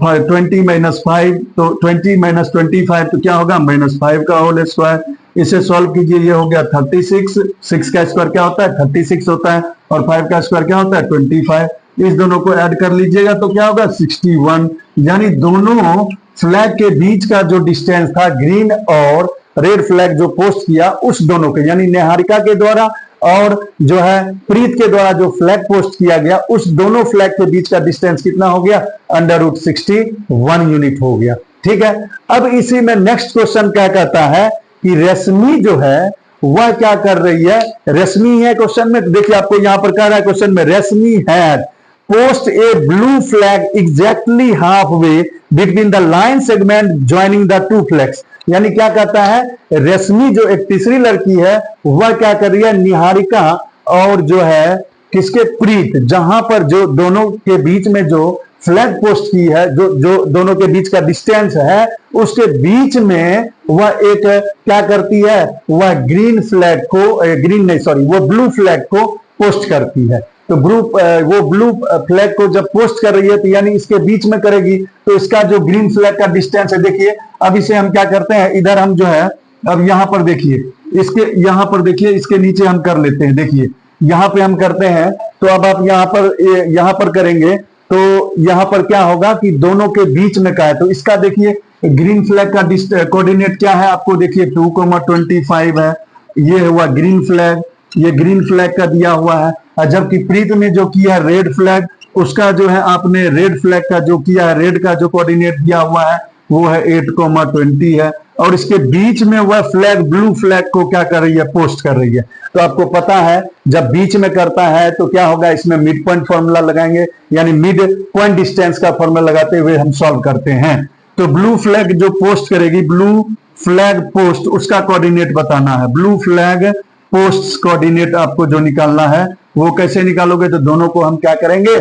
Speaker 1: 20 माइनस 5, तो 20 माइनस 25 तो क्या होगा? -5 का होल स्क्वायर। इसे सॉल्व कीजिए, ये हो गया 36, 6 का स्क्वायर क्या होता है? 36 होता है, और 5 का स्क्वायर क्या होता है? 25। इस दोनों को ऐड कर लीजिएगा तो क्या होगा? 61, यानी दोनों फ्लैग के बीच का जो डिस्टेंस था ग्रीन और रेड फ्लैग जो पोस्ट किया उस दोनों के, यानी निहारिका के द्वारा और जो है प्रीत के द्वारा जो फ्लैग पोस्ट किया गया, उस दोनों फ्लैग के बीच का डिस्टेंस कितना हो गया? √61 यूनिट हो गया, ठीक है। अब इसी में नेक्स्ट क्वेश्चन क्या कहता है कि रश्मि जो है वह क्या कर रही है, रश्मि है क्वेश्चन में। देखिए आपको यहां पर कह रहा है क्वेश्चन में, Rashmi had post a blue flag exactly half way between the line segment joining the two flags. यानी क्या कहता है, रश्मि जो एक तीसरी लड़की है वह क्या कर रही है, निहारिका और जो है किसके, प्रीत, जहां पर जो दोनों के बीच में जो फ्लैग पोस्ट की है, जो दोनों के बीच का डिस्टेंस है, उसके बीच में वह एक क्या करती है, वह ग्रीन फ्लैग को, ग्रीन नहीं सॉरी, वो ब्लू फ्लैग को पोस्ट करती है। तो वो ब्लू फ्लैग को जब पोस्ट कर रही है तो यानी इसके बीच में करेगी, तो इसका जो ग्रीन फ्लैग का डिस्टेंस है, देखिए अब इसे हम क्या करते हैं, इधर हम जो है, अब यहां पर देखिए, इसके यहां पर देखिए, इसके नीचे हम कर लेते हैं। देखिए यहां पे हम करते हैं, तो अब आप यहां पर करेंगे तो यहां पर क्या होगा कि दोनों के बीच में का है, तो इसका देखिए ग्रीन फ्लैग का कोऑर्डिनेट क्या है, आपको देखिए 2,25 है, ये हुआ ग्रीन फ्लैग, ये ग्रीन फ्लैग का दिया हुआ है। और जबकि प्रीत ने जो किया है रेड फ्लैग, उसका जो है आपने रेड फ्लैग का जो किया है, रेड का जो कोऑर्डिनेट दिया हुआ है वो है 8,20 है, और इसके बीच में वह फ्लैग ब्लू फ्लैग को क्या कर रही है, पोस्ट कर रही है। तो आपको पता है जब बीच में करता है तो क्या होगा, इसमें मिड पॉइंट फॉर्मूला लगाएंगे, यानी मिड पॉइंट डिस्टेंस का फॉर्मूला लगाते हुए हम सॉल्व करते हैं। तो ब्लू फ्लैग जो पोस्ट करेगी, ब्लू फ्लैग पोस्ट, उसका कोऑर्डिनेट बताना है। ब्लू फ्लैग पोस्ट कोऑर्डिनेट आपको जो निकालना है वो कैसे निकालोगे, तो दोनों को हम क्या करेंगे,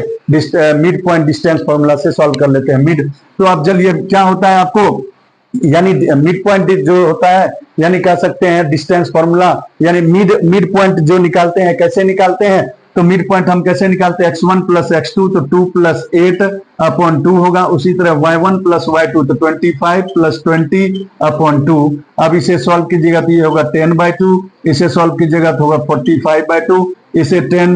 Speaker 1: मिड पॉइंट डिस्टेंस फॉर्मूला से सॉल्व कर लेते हैं। मिड, तो अब चलिए क्या होता है आपको, यानी मिड पॉइंट जो होता है, यानी कह सकते हैं डिस्टेंस फॉर्मूला, यानी मिड पॉइंट जो निकालते हैं, कैसे निकालते हैं, तो मिड पॉइंट हम कैसे निकालते हैं, x1 प्लस x2 तो 2 प्लस 8/2 होगा। उसी तरह y1 प्लस y2 तो 25 प्लस 20/2। अब इसे सॉल्व कीजिएगा तो ये होगा 10/2, इसे सॉल्व कीजिएगा तो होगा 45/2, इसे 10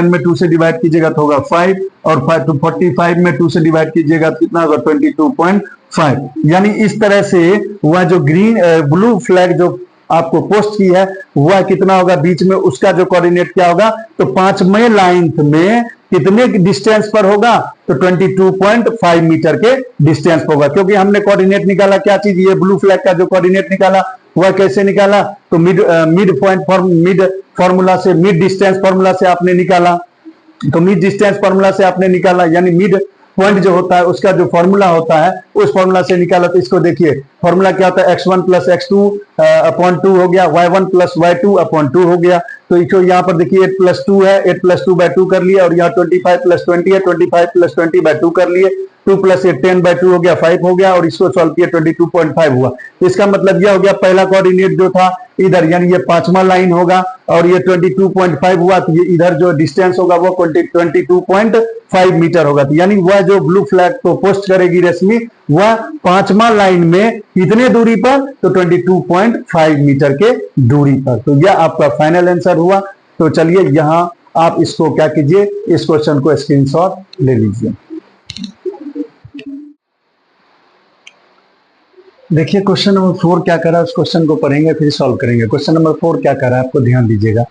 Speaker 1: में 2 से डिवाइड कीजिएगा तो होगा 5, और 45 में 2 से डिवाइड कीजिएगा तो कितना होगा 22.5। यानी इस तरह से वह जो ब्लू फ्लैग जो आपको पोस्ट की है वह कितना होगा बीच में, उसका जो कोऑर्डिनेट क्या होगा, तो 5वें लाइन में कितने डिस्टेंस पर होगा, तो 22.5 मीटर के डिस्टेंस पर होगा। क्योंकि हमने कोऑर्डिनेट निकाला क्या चीज, ये ब्लू फ्लैग का जो कोऑर्डिनेट निकाला वह कैसे निकाला, तो मिड फॉर्मूला से, मिड डिस्टेंस फॉर्मूला से आपने निकाला। तो मिड डिस्टेंस फॉर्मूला से आपने निकाला, यानी मिड पॉइंट जो होता है उसका जो फॉर्मूला होता है उस फॉर्मूला से निकाला। तो इसको देखिए फॉर्मूला क्या होता है, x1 प्लस x2/2 हो गया, y1 प्लस y2/2 हो गया। तो इसको यहाँ पर देखिए 8 प्लस 2 है, 8 प्लस 2/2 कर लिया, और यहाँ 25 प्लस 20 है, 25 प्लस 20/2 कर लिए, 2 प्लस 8 10/2 हो गया, 5 हो गया, और इसको सॉल्व किया 22.5 हुआ। इसका मतलब यह हो गया पहला कोऑर्डिनेट जो था इधर, यानी ये 5वां लाइन होगा, और ये 22.5 हुआ, तो ये इधर जो डिस्टेंस होगा वो 22.5 मीटर होगा। तो यानी वह जो ब्लू फ्लैग को पोस्ट करेगी रश्मि, वह 5वां लाइन में कितने दूरी पर, तो 22.5 मीटर के दूरी पर। तो यह आपका फाइनल आंसर हुआ। तो चलिए यहां आप इसको क्या कीजिए, इस क्वेश्चन को स्क्रीनशॉट ले लीजिए। देखिए क्वेश्चन नंबर 4 क्या कर रहा है, उस क्वेश्चन को पढ़ेंगे फिर सॉल्व करेंगे। क्वेश्चन नंबर 4 क्या कर रहा है, आपको ध्यान दीजिएगा।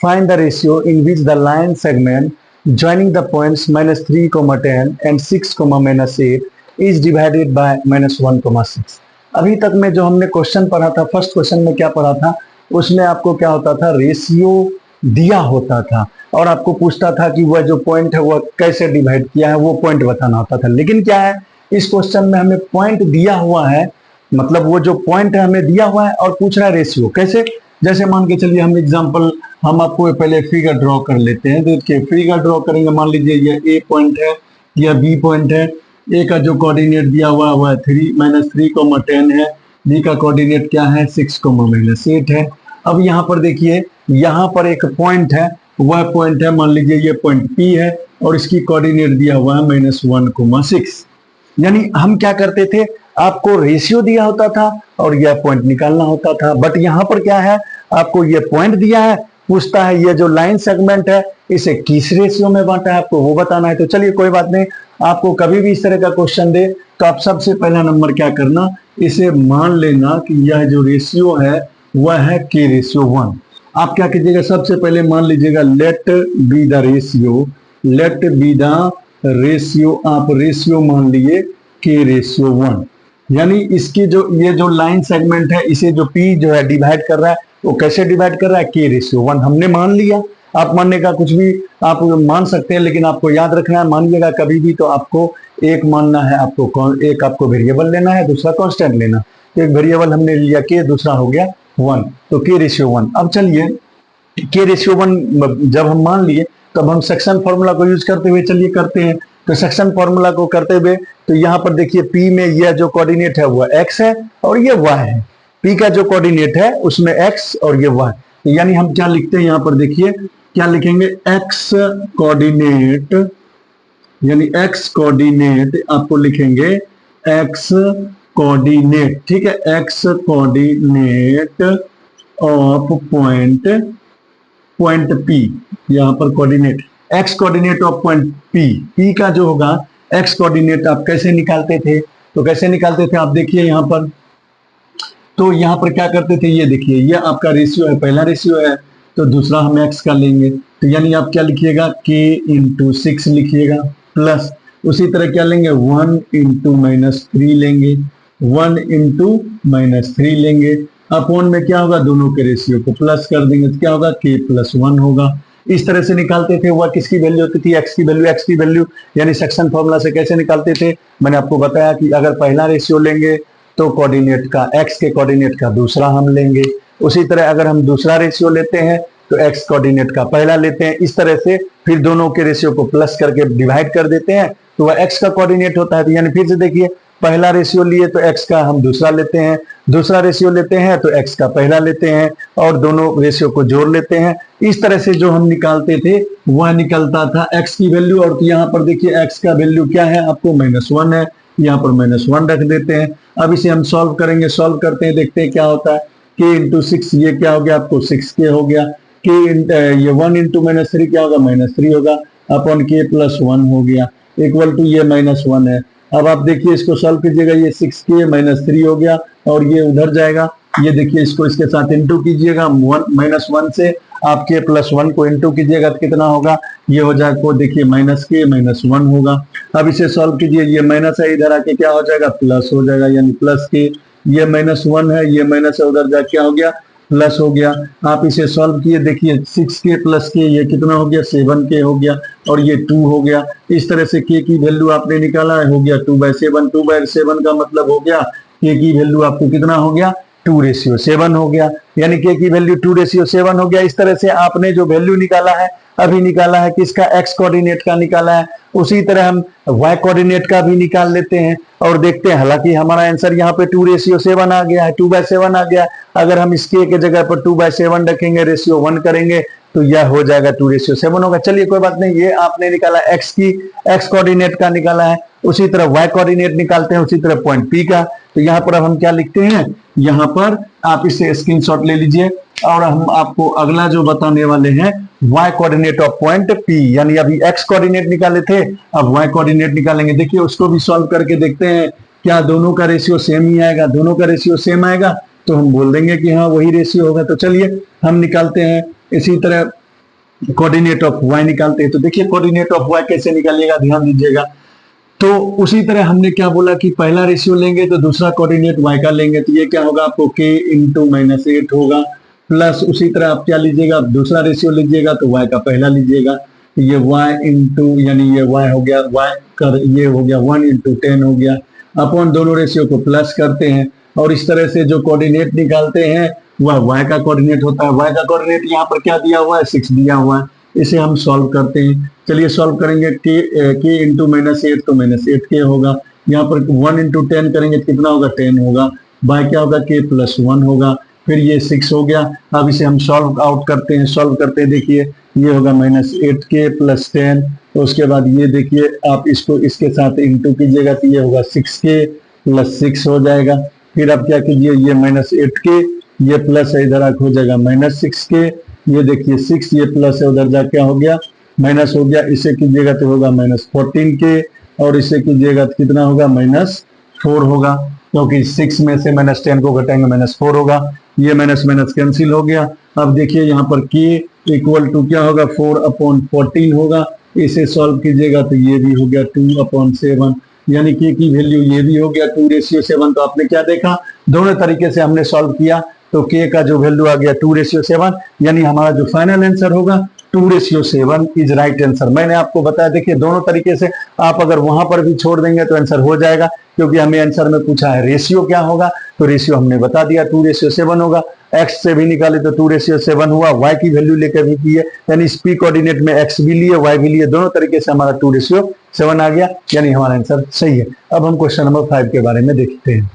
Speaker 1: Find the ratio in which the line segment joining the points -3,10 and 6,-8 is divided bye -1,6। अभी तक में जो हमने क्वेश्चन पढ़ा था, फर्स्ट क्वेश्चन में क्या पढ़ा था, उसमें आपको क्या होता था, रेशियो दिया होता था और आपको पूछता था कि वह जो पॉइंट है वह कैसे डिवाइड किया है, वो पॉइंट बताना होता था। लेकिन क्या है, इस क्वेश्चन में हमें पॉइंट दिया हुआ है, मतलब वो जो पॉइंट है हमें दिया हुआ है और पूछ रहा है रेशियो कैसे। जैसे मान के चलिए हम आपको पहले फिगर ड्रॉ कर लेते हैं। देखिए फिगर ड्रॉ करेंगे, मान लीजिए ये ए पॉइंट है, यह बी पॉइंट है। ए का जो कोऑर्डिनेट दिया हुआ है वह 3-3,10 है, बी का कोऑर्डिनेट क्या है 6,-8 है। अब यहाँ पर देखिए, यहाँ पर एक पॉइंट है, वह पॉइंट है मान लीजिए ये पॉइंट पी है, और इसकी कोऑर्डिनेट दिया हुआ है -1,6। यानी हम क्या करते थे, आपको रेशियो दिया होता था और यह पॉइंट निकालना होता था। बट यहाँ पर क्या है, आपको ये पॉइंट दिया है, पूछता है ये जो लाइन सेगमेंट है इसे किस रेशियो में बांटा है, आपको वो बताना है। तो चलिए कोई बात नहीं, आपको कभी भी इस तरह का क्वेश्चन दे तो आप सबसे पहला नंबर क्या करना, इसे मान लेना कि यह जो रेशियो है वह है k/1। आप क्या कीजिएगा, सबसे पहले मान लीजिएगा let be the ratio, let be the ratio, आप रेशियो मान लिए k/1। यानी इसकी जो ये जो लाइन सेगमेंट है इसे जो P जो है डिवाइड कर रहा है, वो कैसे डिवाइड कर रहा है, के रेशियो 1 हमने मान लिया। आप मानने का कुछ भी आप मान सकते हैं, लेकिन आपको याद रखना है, मानिएगा कभी भी तो आपको एक मानना है, एक आपको वेरिएबल लेना है, दूसरा कांस्टेंट लेना। तो एक वेरिएबल हमने लिया के, दूसरा हो गया 1, तो के रेशियो 1। अब चलिए के रेशियो 1 जब हम मान लिए, तब हम सेक्शन फॉर्मूला को यूज करते हुए चलिए करते हैं। तो सेक्शन फॉर्मूला को करते हुए, तो यहाँ पर देखिए पी में यह जो कोऑर्डिनेट है वह एक्स है और ये वाई है। पी का जो कोऑर्डिनेट है उसमें एक्स और ये वाई, तो यानी हम क्या लिखते हैं यहाँ पर देखिए, क्या लिखेंगे, एक्स कोऑर्डिनेट, यानी एक्स कोऑर्डिनेट आपको लिखेंगे एक्स कोऑर्डिनेट, ठीक है, x coordinate of point P, यहां पर coordinate x coordinate of point P. P का जो होगा एक्स कोऑर्डिनेट आप कैसे निकालते थे, तो कैसे निकालते थे आप देखिए यहां पर, तो यहां पर क्या करते थे, ये देखिए ये आपका रेशियो है, पहला रेशियो है, तो दूसरा हम एक्स का लेंगे, तो यानी आप क्या लिखिएगा, के इंटू 6 लिखिएगा, प्लस उसी तरह क्या लेंगे, 1 इंटू -3 लेंगे, 1 इंटू -3 लेंगे, अपॉन में क्या होगा, दोनों के रेशियो को प्लस कर देंगे, तो क्या होगा, के प्लस 1 होगा। इस तरह से निकालते थे। वह किसकी वैल्यू होती थी, एक्स की वैल्यू, यानी सेक्शन फॉर्मूला से कैसे निकालते थे, मैंने आपको बताया कि अगर पहला रेशियो लेंगे तो कोऑर्डिनेट का, एक्स के कोऑर्डिनेट का दूसरा हम लेंगे, उसी तरह अगर हम दूसरा रेशियो लेते हैं तो एक्स कोऑर्डिनेट का पहला लेते हैं, इस तरह से फिर दोनों के रेशियो को प्लस करके डिवाइड कर देते हैं, तो वह एक्स का कोऑर्डिनेट होता है। तो यानी फिर से देखिए, पहला रेशियो लिए तो एक्स का हम दूसरा लेते हैं, दूसरा रेशियो लेते हैं तो एक्स का पहला लेते हैं, और दोनों रेशियो को जोड़ लेते हैं। इस तरह से जो हम निकालते थे वह निकलता था एक्स की वैल्यू। और यहाँ पर देखिए एक्स का वैल्यू क्या है, आपको -1 है, यहाँ पर -1 रख देते हैं। अब इसे हम सॉल्व करेंगे, सॉल्व करते हैं, देखते हैं क्या होता है, के इंटू 6, ये क्या हो गया आपको 6k हो गया, के ये 1 इंटू -3 क्या होगा, -3 होगा, अपॉन के प्लस 1 हो गया, इक्वल टू ये -1 है। अब आप देखिए इसको सॉल्व कीजिएगा, ये 6k -3 हो गया और ये उधर जाएगा, ये देखिए इसको इसके साथ इंटू कीजिएगा, -1 से आप के प्लस 1 को इंटू कीजिएगा तो कितना होगा, ये हो जाएगा, को देखिए -k -1 होगा। अब इसे सॉल्व कीजिए, ये माइनस है, इधर आके क्या हो जाएगा, प्लस हो जाएगा, यानी प्लस के, ये -1 है, ये माइनस है, उधर जाके क्या हो गया, प्लस हो गया। आप इसे सॉल्व किए, देखिए 6k प्लस के ये कितना हो गया, 7k हो गया, और ये 2 हो गया। इस तरह से k की वैल्यू आपने निकाला है, हो गया 2/7। 2/7 का मतलब हो गया k की वैल्यू आपको कितना हो गया, 2:7 हो गया, यानी k की वैल्यू 2:7 हो गया। इस तरह से आपने जो वैल्यू निकाला है, अभी निकाला है किसका, x कोऑर्डिनेट का निकाला है, उसी तरह हम y कोऑर्डिनेट का भी निकाल लेते हैं और देखते हैं। हालांकि हमारा आंसर यहाँ पे 2:7 आ गया है, 2/7 आ गया। अगर हम इस k के जगह पर 2/7 रखेंगे, रेशियो 1 करेंगे, तो यह हो जाएगा 2:7 होगा। चलिए कोई बात नहीं, ये आपने निकाला x कोऑर्डिनेट का निकाला है, उसी तरह y कोऑर्डिनेट निकालते हैं, उसी तरह पॉइंट P का। तो यहाँ पर अब हम क्या लिखते हैं, यहाँ पर आप इसे स्क्रीनशॉट ले लीजिए, और हम आपको अगला जो बताने वाले हैं, y coordinate of point P, यानी अभी x कोऑर्डिनेट निकाले थे, अब y कोऑर्डिनेट निकालेंगे। देखिए उसको भी सॉल्व करके देखते हैं, क्या दोनों का रेशियो सेम ही आएगा। दोनों का रेशियो सेम आएगा तो हम बोल देंगे कि हाँ वही रेशियो होगा। तो चलिए हम निकालते हैं, इसी तरह कोऑर्डिनेट ऑफ y निकालते हैं। तो देखिए कोऑर्डिनेट ऑफ y कैसे निकालिएगा, ध्यान दीजिएगा। तो उसी तरह हमने क्या बोला कि पहला रेशियो लेंगे तो दूसरा कोऑर्डिनेट y का लेंगे, तो ये क्या होगा आपको k इंटू -8 होगा, प्लस उसी तरह आप क्या लीजिएगा, दूसरा रेशियो लीजिएगा तो y का पहला लीजिएगा, तो ये y इंटू, यानी ये y हो गया, y कर ये हो गया 1 इंटू 10 हो गया, अपॉन दोनों रेशियो को प्लस करते हैं, और इस तरह से जो कोऑर्डिनेट निकालते हैं वह y का कोऑर्डिनेट होता है। y का कोऑर्डिनेट यहाँ पर क्या दिया हुआ है, 6 दिया हुआ है। इसे हम सॉल्व करते हैं, चलिए सॉल्व करेंगे, k इंटू -8 तो -8k होगा, यहाँ पर 1 इंटू 10 करेंगे तो कितना होगा, 10 होगा, बाय क्या होगा, k प्लस 1 होगा, फिर ये 6 हो गया। अब इसे हम सॉल्व आउट करते हैं, सॉल्व करते हैं, देखिए ये होगा -8k प्लस 10, तो उसके बाद ये देखिए आप इसको इसके साथ इंटू कीजिएगा तो ये होगा 6k प्लस 6 हो जाएगा। फिर आप क्या कीजिए, ये -8k, ये प्लस है, इधर हो जाएगा -6k, ये देखिए 6, ये प्लस है, उधर जा क्या हो गया, माइनस हो गया। इसे कीजिएगा तो होगा -14k, और इसे कीजिएगा तो कितना होगा, -4 होगा, क्योंकि 6 में से -10 को घटाएंगे -4 होगा, ये माइनस माइनस कैंसिल हो गया। अब देखिए यहाँ पर k इक्वल टू क्या होगा, 4/14 होगा। इसे सॉल्व कीजिएगा तो ये भी हो गया 2/7, यानी k की वैल्यू ये भी हो गया 2:7। तो आपने क्या देखा, दोनों तरीके से हमने सॉल्व किया, तो k का जो वैल्यू आ गया 2:7, यानी हमारा जो फाइनल आंसर होगा 2:7 इज राइट आंसर। मैंने आपको बताया, देखिए दोनों तरीके से आप अगर वहां पर भी छोड़ देंगे तो आंसर हो जाएगा, क्योंकि हमें आंसर में पूछा है रेशियो क्या होगा, तो रेशियो हमने बता दिया 2:7 होगा। एक्स से भी निकाले तो 2:7 हुआ, वाई की वैल्यू लेकर भी किए, यानी इस पी कोऑर्डिनेट में एक्स भी लिए वाई भी लिए, दोनों तरीके से हमारा 2:7 आ गया, यानी हमारा आंसर सही है। अब हम क्वेश्चन नंबर 5 के बारे में देखते हैं।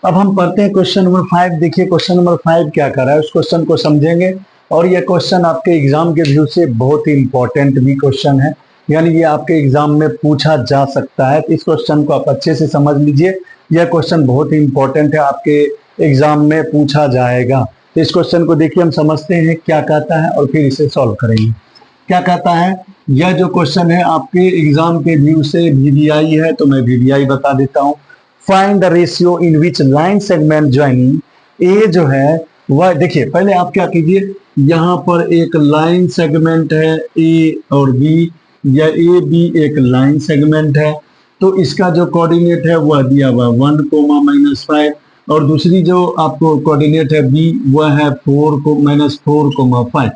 Speaker 1: अब हम पढ़ते हैं क्वेश्चन नंबर 5। देखिए क्वेश्चन नंबर 5 क्या कर रहा है, उस क्वेश्चन को समझेंगे। और यह क्वेश्चन आपके एग्जाम के व्यू से बहुत ही इंपॉर्टेंट भी क्वेश्चन है, यानी ये आपके एग्जाम में पूछा जा सकता है। इस क्वेश्चन को आप अच्छे से समझ लीजिए, यह क्वेश्चन बहुत ही इंपॉर्टेंट है, आपके एग्जाम में पूछा जाएगा। तो इस क्वेश्चन को देखिए, हम समझते हैं क्या कहता है और फिर इसे सॉल्व करेंगे। क्या कहता है, यह जो क्वेश्चन है आपके एग्जाम के व्यू से वीवीआई है, तो मैं वीवीआई बता देता हूँ। Find the ratio in which line segment joining A जो है वह, देखिए पहले आप क्या कीजिए, यहाँ पर एक लाइन सेगमेंट है ए और बी, या ए बी एक लाइन सेगमेंट है, तो इसका जो कोऑर्डिनेट है वह दिया हुआ 1, -5, और दूसरी जो आपको कोऑर्डिनेट है बी वह है 4, -4, 5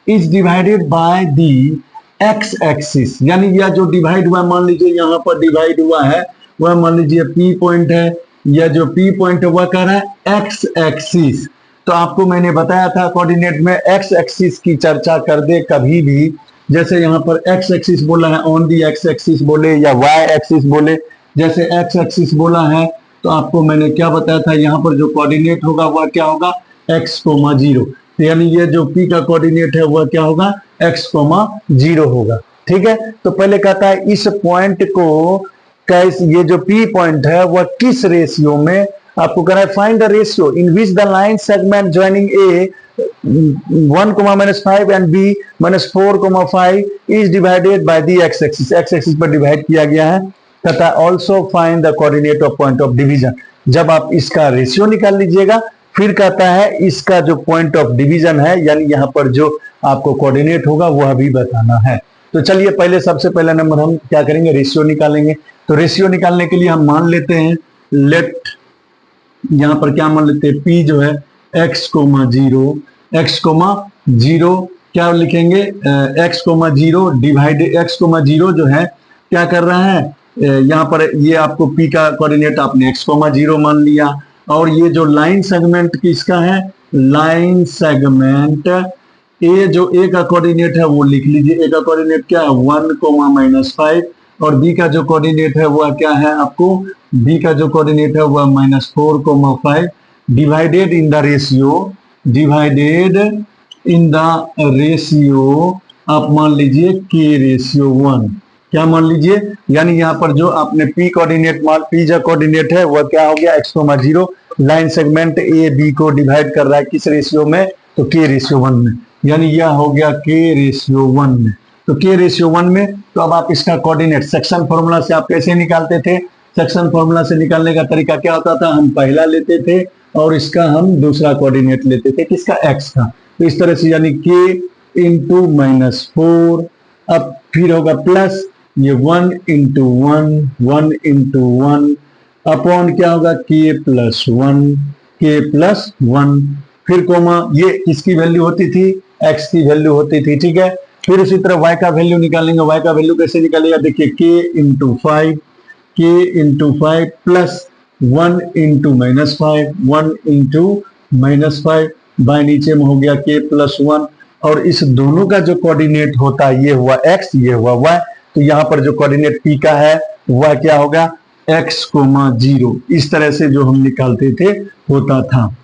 Speaker 1: is divided by the x axis, यानी यह जो डिवाइड हुआ, मान लीजिए यहाँ पर डिवाइड हुआ है, वह मान लीजिए पी पॉइंट है, या जो पी पॉइंट है वह कर रहा है एक्स एक्सिस। तो आपको मैंने बताया था कोऑर्डिनेट में एक्स एक्सिस की चर्चा कर दे कभी भी, जैसे यहाँ पर एक्स एक्सिस बोला है ऑन दी एक्स एक्सिस बोले, या वाई एक्सिस बोले। जैसे एक्स एक्सिस बोला है तो आपको मैंने क्या बताया था, यहाँ पर जो कोऑर्डिनेट होगा वह क्या होगा x,0, यानी ये जो p का कोऑर्डिनेट है वह क्या होगा x,0 होगा। ठीक है, तो पहले कहता है इस पॉइंट को कैसे, ये जो p पॉइंट है वह किस रेशियो में, आपको कहना है find the ratio in which the line segment joining A 1, -5 and B -4, 5 is divided by the x axis, x axis पर डिवाइड किया गया है। तथा also find the coordinate of point of division, जब आप इसका रेशियो निकाल लीजिएगा, फिर कहता है इसका जो पॉइंट ऑफ डिवीजन है, यानी यहाँ पर जो आपको कोऑर्डिनेट होगा वह भी बताना है। तो चलिए पहले सबसे पहला नंबर हम क्या करेंगे, रेशियो निकालेंगे। तो रेशियो निकालने के लिए हम मान लेते हैं, लेट यहाँ पर क्या मान लेते हैं, p जो है x,0, x,0 क्या लिखेंगे, x,0 डिवाइड x,0 जो है क्या कर रहा है, यहाँ पर ये आपको p का कोऑर्डिनेट आपने x,0 मान लिया, और ये जो लाइन सेगमेंट किसका है, लाइन सेगमेंट ए, जो ए का कोऑर्डिनेट है वो लिख लीजिए, ए का कोऑर्डिनेट क्या है 1, -5, और बी का जो कोऑर्डिनेट है वह क्या है आपको, बी का जो कोऑर्डिनेट है वह -4, 5 divided in the ratio, divided in the ratio आप मान लीजिए k/1, क्या मान लीजिए, यानी यहाँ पर जो आपने p कोऑर्डिनेट मान, p जो कोऑर्डिनेट है वह क्या हो गया x,0, line segment A B को डिवाइड कर रहा है किस रेशियो में, तो k/1 में, यानी यह हो गया k/1 में। तो k/1 में, तो अब आप इसका कोऑर्डिनेट सेक्शन फॉर्मूला से आप कैसे निकालते थे, सेक्शन फॉर्मूला से निकालने का तरीका क्या होता था, हम पहला लेते थे और इसका हम दूसरा कोऑर्डिनेट लेते थे, किसका x का, तो इस तरह से, यानी k × -4, अब फिर होगा प्लस ये 1 × 1, 1 × 1 अपॉन क्या होगा k+1, फिर कोमा, ये किसकी वैल्यू होती थी, x की वैल्यू होती थी। ठीक है, फिर उसी तरह y का वैल्यू निकालेंगे, y का वैल्यू कैसे निकालेगा, देखिए k × 5 प्लस 1 × -5, 1 × -5 बाय नीचे में हो गया k+1, और इस दोनों का जो कोऑर्डिनेट होता है ये हुआ x, ये हुआ y, तो यहाँ पर जो कोऑर्डिनेट p का है वह क्या होगा x,0, इस तरह से जो हम निकालते थे होता था।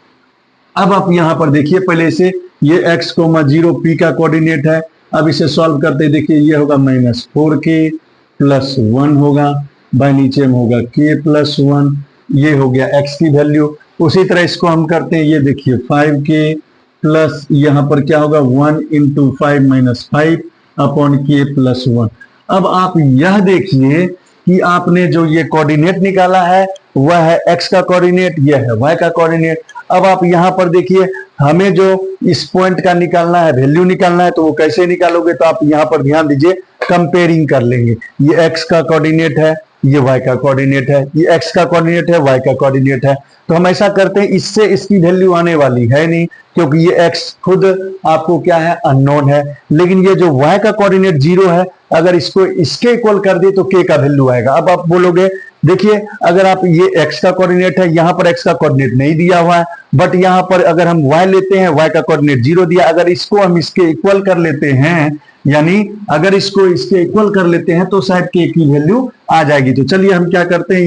Speaker 1: अब आप यहाँ पर देखिए, पहले से ये x,0 p का कोऑर्डिनेट है, अब इसे सॉल्व करते देखिए, ये होगा -4k+1 होगा, बाय नीचे में होगा k+1, ये हो गया x की वैल्यू। उसी तरह इसको हम करते हैं, ये देखिए 5k प्लस यहाँ पर क्या होगा 1 × 5 - 5 अपॉन k+1। अब आप यह देखिए कि आपने जो ये कोऑर्डिनेट निकाला है वह है x का कोऑर्डिनेट, यह है y का कोऑर्डिनेट। अब आप यहाँ पर देखिए हमें जो इस पॉइंट का निकालना है, वैल्यू निकालना है, तो वो कैसे निकालोगे, तो आप यहाँ पर ध्यान दीजिए, कंपेयरिंग कर लेंगे। ये x का कोऑर्डिनेट है, ये y का कोऑर्डिनेट है, ये x का कोऑर्डिनेट है, y का कोऑर्डिनेट है। तो हम ऐसा करते हैं, इससे इसकी वैल्यू आने वाली है नहीं, क्योंकि ये x खुद आपको क्या है, अननोन है। लेकिन ये जो y का कोऑर्डिनेट 0 है, अगर इसको इसके इक्वल कर दिए तो k का वैल्यू आएगा। अब आप बोलोगे, देखिए अगर आप ये x का कोऑर्डिनेट है, यहां पर x का कोऑर्डिनेट नहीं दिया हुआ है, बट यहां पर अगर हम y लेते हैं, y का कोऑर्डिनेट 0 दिया, अगर इसको हम इसके इक्वल कर लेते हैं, यानी अगर इसको इसके इक्वल कर लेते हैं तो शायद k की वैल्यू आ जाएगी। तो चलिए हम क्या करते हैं,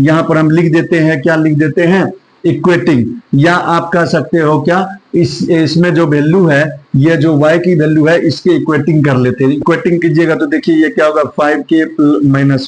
Speaker 1: यहां पर हम लिख देते हैं, क्या लिख देते हैं, इक्वेटिंग, या आप कह सकते हो क्या, इसमें जो वैल्यू है, ये जो y की वैल्यू है, इसके इक्वेटिंग कर लेते हैं। इक्वेटिंग कीजिएगा तो देखिए ये क्या होगा, 5k -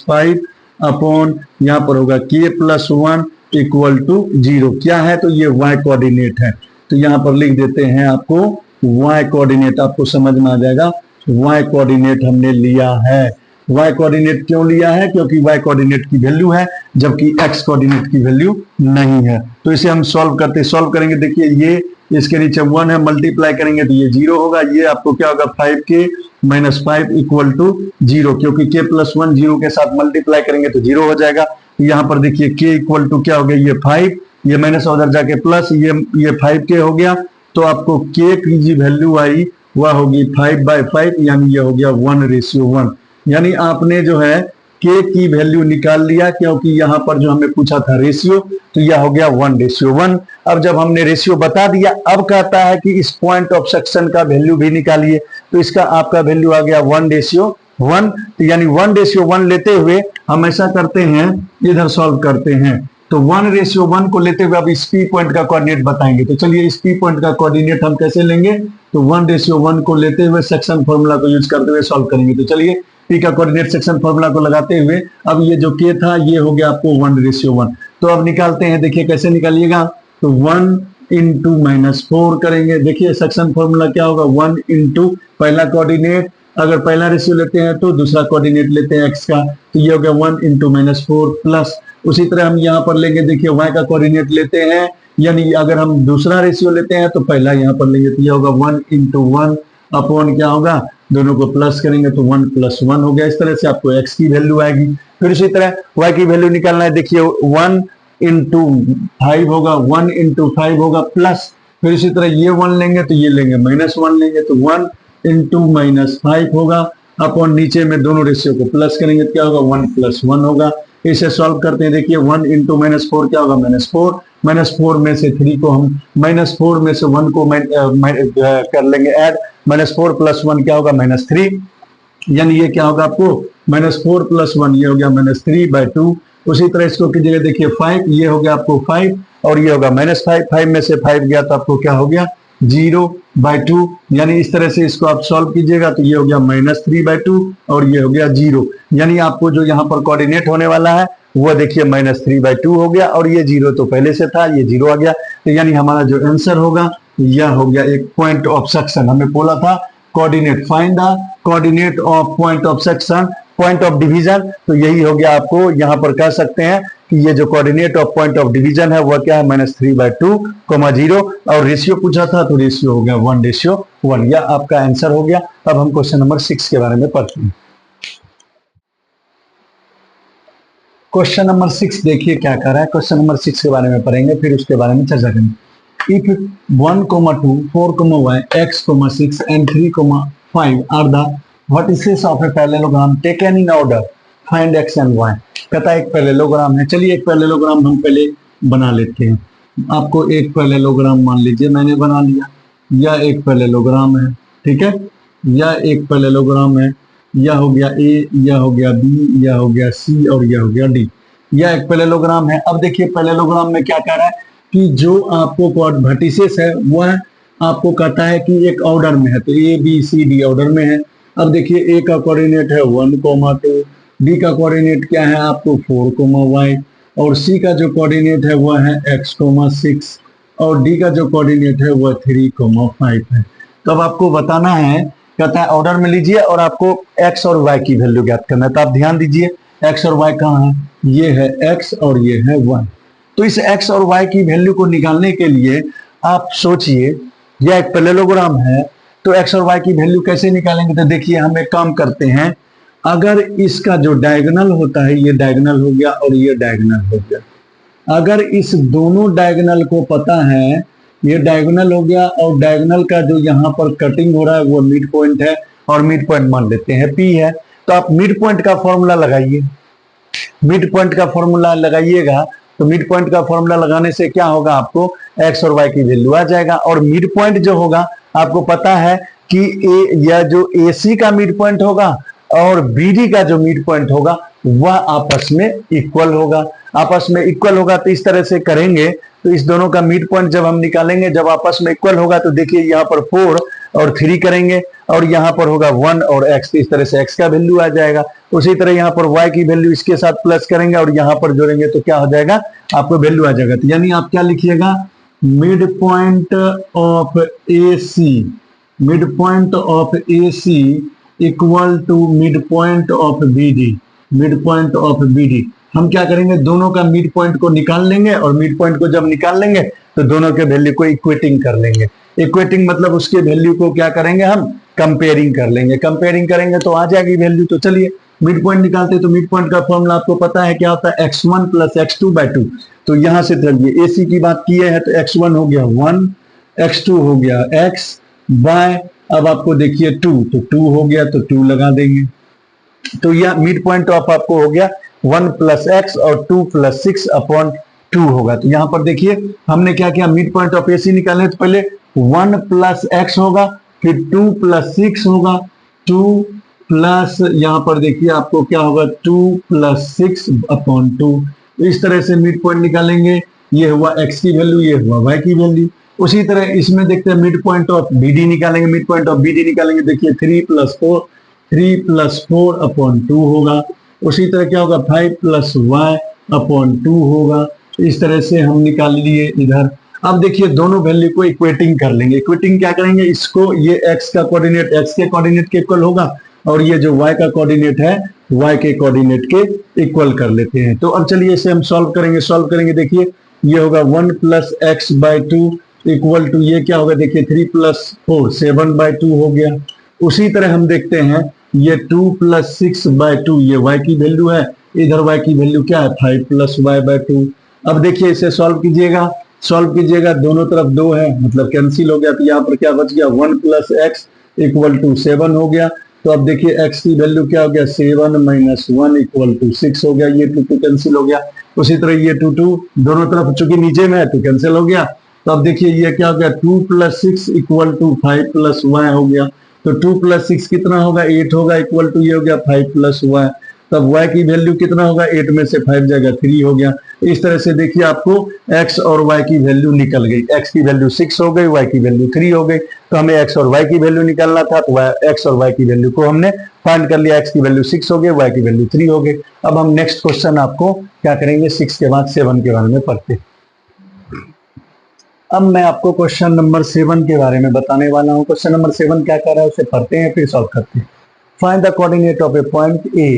Speaker 1: 5 अपॉन यहाँ पर होगा k + 1 इक्वल टू 0। क्या है, तो ये y कोऑर्डिनेट है। तो यहाँ पर लिख देते हैं आपको y कोऑर्डिनेट, आपको समझ में आ जाएगा, y कोऑर्डिनेट हमने लिया है। y कोऑर्डिनेट क्यों लिया है, क्योंकि y कोऑर्डिनेट की वैल्यू है, जबकि x कोऑर्डिनेट की वैल्यू नहीं है। तो इसे हम सॉल्व करेंगे। देखिए ये इसके नीचे 1 है, मल्टीप्लाई करेंगे तो ये 0 होगा। ये आपको क्या होगा, 5k - 5 इक्वल टू 0, क्योंकि k + 1 0 के साथ मल्टीप्लाई करेंगे तो 0 हो जाएगा। यहाँ पर देखिए k इक्वल टू क्या हो गया, ये 5, ये माइनस उधर जाके प्लस, ये 5k हो गया। तो आपको k की जो वैल्यू आई वह होगी 5/5, यानी ये हो गया 1:1। यानी आपने जो है k की वैल्यू निकाल लिया, क्योंकि यहाँ पर जो हमें पूछा था रेशियो, तो यह हो गया 1:1। अब जब हमने रेशियो बता दिया, अब कहता है कि इस पॉइंट ऑफ सेक्शन का वैल्यू भी निकालिए। तो इसका आपका वैल्यू आ गया 1:1। तो यानी 1:1 लेते हुए हम ऐसा करते हैं, इधर सॉल्व करते हैं। तो 1:1 को लेते हुए अब इस P पॉइंट का कोऑर्डिनेट बताएंगे। तो चलिए इस P पॉइंट का कोऑर्डिनेट हम कैसे लेंगे, तो 1:1 को लेते हुए सेक्शन फॉर्मूला को यूज करते हुए सॉल्व करेंगे। तो चलिए P का कोऑर्डिनेट सेक्शन फॉर्मूला को लगाते हुए, अब ये जो K था ये हो गया आपको 1:1। तो अब निकालते हैं, देखिए कैसे निकालिएगा, तो 1 × -4 करेंगे। देखिए सेक्शन फॉर्मूला क्या होगा, 1 × पहला कोऑर्डिनेट, अगर पहला रेशियो लेते हैं तो दूसरा कोऑर्डिनेट लेते हैं x का, तो ये हो गया 1 × -4 प्लस, उसी तरह हम यहाँ पर लेंगे, देखिए y का कोऑर्डिनेट लेते हैं, यानी अगर हम दूसरा रेशियो लेते हैं तो पहला यहाँ पर लेंगे, तो ये होगा 1 × 1 अपॉन क्या होगा, दोनों को प्लस करेंगे तो 1 + 1 हो गया। इस तरह से आपको x की वैल्यू आएगी। फिर इसी तरह y की वैल्यू निकालना है। देखिए 1 × 5 होगा, 1 × 5 होगा प्लस, फिर इसी तरह ये 1 लेंगे तो ये लेंगे -1 लेंगे, तो 1 × -5 होगा अपॉन नीचे में दोनों रेशियो को प्लस करेंगे तो क्या होगा, 1 + 1 होगा। इसे सॉल्व करते हैं। देखिए 1 × -4 क्या होगा, -4, -4 में से 3 को हम -4 में से 1 को कर लेंगे ऐड, -4 + 1 क्या होगा, -3, यानी ये क्या होगा आपको, -4 + 1 ये हो गया -3/2। उसी तरह इसको कीजिएगा, देखिए 5 ये हो गया आपको 5 और ये होगा -5, 5 में से 5 गया तो आपको क्या हो गया, 0/2। यानी इस तरह से इसको आप सॉल्व कीजिएगा तो ये हो गया -3/2 और ये हो गया 0। यानी आपको जो यहाँ पर कोऑर्डिनेट होने वाला है वो देखिए -3/2 हो गया, और ये 0 तो पहले से था, ये 0 आ गया। तो यानी हमारा जो आंसर होगा यह हो गया एक पॉइंट ऑफ सेक्शन। हमें बोला था coordinate, find the coordinate of point of section, point of division. तो यही हो गया, आपको यहाँ पर कह सकते हैं कि ये जो coordinate of point of division है वह क्या है, -3/2, 0, और रेशियो पूछा था तो रेशियो हो गया 1:1। यह आपका आंसर हो गया। अब हम क्वेश्चन नंबर 6 के बारे में पढ़ते हैं। क्वेश्चन नंबर 6 देखिए क्या कर रहा है। क्वेश्चन नंबर 6 के बारे में पढ़ेंगे, फिर उसके बारे में चर्चा करेंगे। If 1, 2, 4, y, x, 6 and 3, 5 are the vertices of a parallelogram taken in order, find x and y। कहता है एक पैरेललोग्राम है। चलिए एक पैरेललोग्राम हम पहले बना लेते हैं। आपको एक पैरेललोग्राम मान लीजिए मैंने बना लिया, यह एक पैरेललोग्राम है, ठीक है, यह एक पैरेललोग्राम है, यह हो गया A, यह हो गया B, यह हो गया C और यह हो गया D। यह एक पैरेललोग्राम है। अब देखिए पैरेललोग्राम में क्या कह रहा है कि जो आपको वर्टिसेस है वह आपको कहता है कि एक ऑर्डर में है, तो A, B, C, D order में है। अब देखिए A का कोऑर्डिनेट है 1, 2, D का कोऑर्डिनेट क्या है आपको 4, y, और C का जो कोऑर्डिनेट है वह है x, 6, और D का जो कोऑर्डिनेट है वह 3, 5 है। तो अब आपको बताना है, कहता है ऑर्डर में लीजिए और आपको x और y की वैल्यू ज्ञात करना है। तो आप ध्यान दीजिए x और y कहाँ है, ये है x और ये है y। तो इस x और y की वैल्यू को निकालने के लिए आप सोचिए यह एक पैरेललोग्राम है, तो एक्स और वाई की वैल्यू कैसे निकालेंगे? तो देखिए हम एक काम करते हैं, अगर इसका जो डायगोनल होता है, ये डायगोनल हो गया और ये डायगोनल हो गया, अगर इस दोनों डायगोनल को पता है, ये डायगोनल हो गया और डायगोनल का जो यहाँ पर कटिंग हो रहा है वो मिड पॉइंट है, और मिड पॉइंट मान लेते हैं पी है, तो आप मिड पॉइंट का फॉर्मूला लगाइए। मिड पॉइंट का फॉर्मूला लगाइएगा तो मिड पॉइंट का फॉर्मूला लगाने से क्या होगा, आपको एक्स और वाई की वैल्यू आ जाएगा। और मिड पॉइंट जो होगा आपको पता है कि यह जो AC का मिड पॉइंट होगा और BD का जो मिड पॉइंट होगा वह आपस में इक्वल होगा। आपस में इक्वल होगा तो इस तरह से करेंगे, तो इस दोनों का मिड पॉइंट जब हम निकालेंगे, जब आपस में इक्वल होगा तो देखिए यहाँ पर 4 और 3 करेंगे और यहाँ पर होगा 1 और x, तो इस तरह से x का वैल्यू आ जाएगा। उसी तरह यहाँ पर y की वैल्यू इसके साथ प्लस करेंगे और यहाँ पर जोड़ेंगे तो क्या हो जाएगा, आपको वैल्यू आ जाएगा। तो यानी आप क्या लिखिएगा, mid point of AC, mid point of AC equal to mid point of BD, mid point of BD। हम क्या करेंगे, दोनों का मिड पॉइंट को निकाल लेंगे और मिड पॉइंट को जब निकाल लेंगे तो दोनों के वैल्यू को इक्वेटिंग कर लेंगे। इक्वेटिंग मतलब उसके वैल्यू को क्या करेंगे, हम कंपेयरिंग कर लेंगे। कंपेयरिंग करेंगे तो आ जाएगी वैल्यू। तो चलिए मिड पॉइंट निकालते हैं, तो मिड पॉइंट का फॉर्मूला आपको पता है क्या होता है, x1 प्लस x2/2। तो यहां से चलिए AC की बात की है तो x1 हो गया 1, x2 हो गया x बाय, अब आपको देखिए 2, तो 2 हो गया तो 2 लगा देंगे। तो यह मिड पॉइंट ऑफ आपको हो गया 1 प्लस x और 2 प्लस 6/2 होगा। तो यहां पर देखिए हमने क्या किया, मिड पॉइंट ऑफ AC निकालने तो पहले 1 प्लस x होगा, फिर 2 प्लस 6 होगा, 2 प्लस यहाँ पर देखिए आपको क्या होगा 2 प्लस 6/2। इस तरह से मिड पॉइंट निकालेंगे, ये हुआ x की वैल्यू, ये हुआ y की वैल्यू। उसी तरह इसमें देखते हैं मिड पॉइंट ऑफ BD निकालेंगे, मिड पॉइंट ऑफ BD निकालेंगे, देखिए 3 प्लस 4/2 होगा। उसी तरह क्या होगा 5 प्लस y/2 होगा। इस तरह से हम निकाल लिए इधर। अब देखिए दोनों वैल्यू को इक्वेटिंग कर लेंगे। इक्वेटिंग क्या करेंगे, इसको ये x का कोऑर्डिनेट x के कोऑर्डिनेट के इक्वल होगा और ये जो y का कोऑर्डिनेट है y के कोऑर्डिनेट के इक्वल कर लेते हैं। तो अब चलिए इसे हम सॉल्व करेंगे। देखिए ये होगा 1 प्लस x/2 इक्वल टू ये क्या होगा, देखिए 3 प्लस 4 7/2 हो गया। उसी तरह हम देखते हैं ये 2 प्लस 6/2 ये y की वैल्यू है, इधर y की वैल्यू क्या है 5 प्लस y/2। अब देखिए इसे सॉल्व कीजिएगा, दोनों तरफ 2 है मतलब कैंसिल हो गया, तो यहाँ पर क्या बच गया 1 प्लस x इक्वल टू 7 हो गया। तो अब देखिए x की वैल्यू क्या हो गया 7 माइनस 1 इक्वल टू 6 हो गया, ये 2 कैंसिल हो गया। उसी तरह ये 2 दोनों तरफ चूंकि नीचे में है तो कैंसिल हो गया। तो अब देखिए ये क्या हो गया 2 plus 6 equal to 5 plus y हो गया। तो 2 प्लस 6 कितना होगा 8 होगा, इक्वल टू ये हो गया 5 प्लस y। तब y की वैल्यू कितना होगा, 8 में से 5 जाएगा 3 हो गया। इस तरह से देखिए आपको x और y की वैल्यू निकल गई, x की वैल्यू 6 हो गई, y की वैल्यू 3 हो गई। तो हमें x और y की वैल्यू निकालना था, तो x और y की वैल्यू को हमने फाइंड कर लिया। x की वैल्यू 6 हो गई, y की वैल्यू 3 हो गई। अब हम नेक्स्ट क्वेश्चन आपको क्या करेंगे, 6 के बाद 7 के बारे में पढ़ते। अब मैं आपको क्वेश्चन नंबर 7 के बारे में बताने वाला हूँ। क्वेश्चन नंबर 7 क्या कर रहा है उसे पढ़ते हैं फिर सॉल्व करते हैं। Find the coordinate of A point A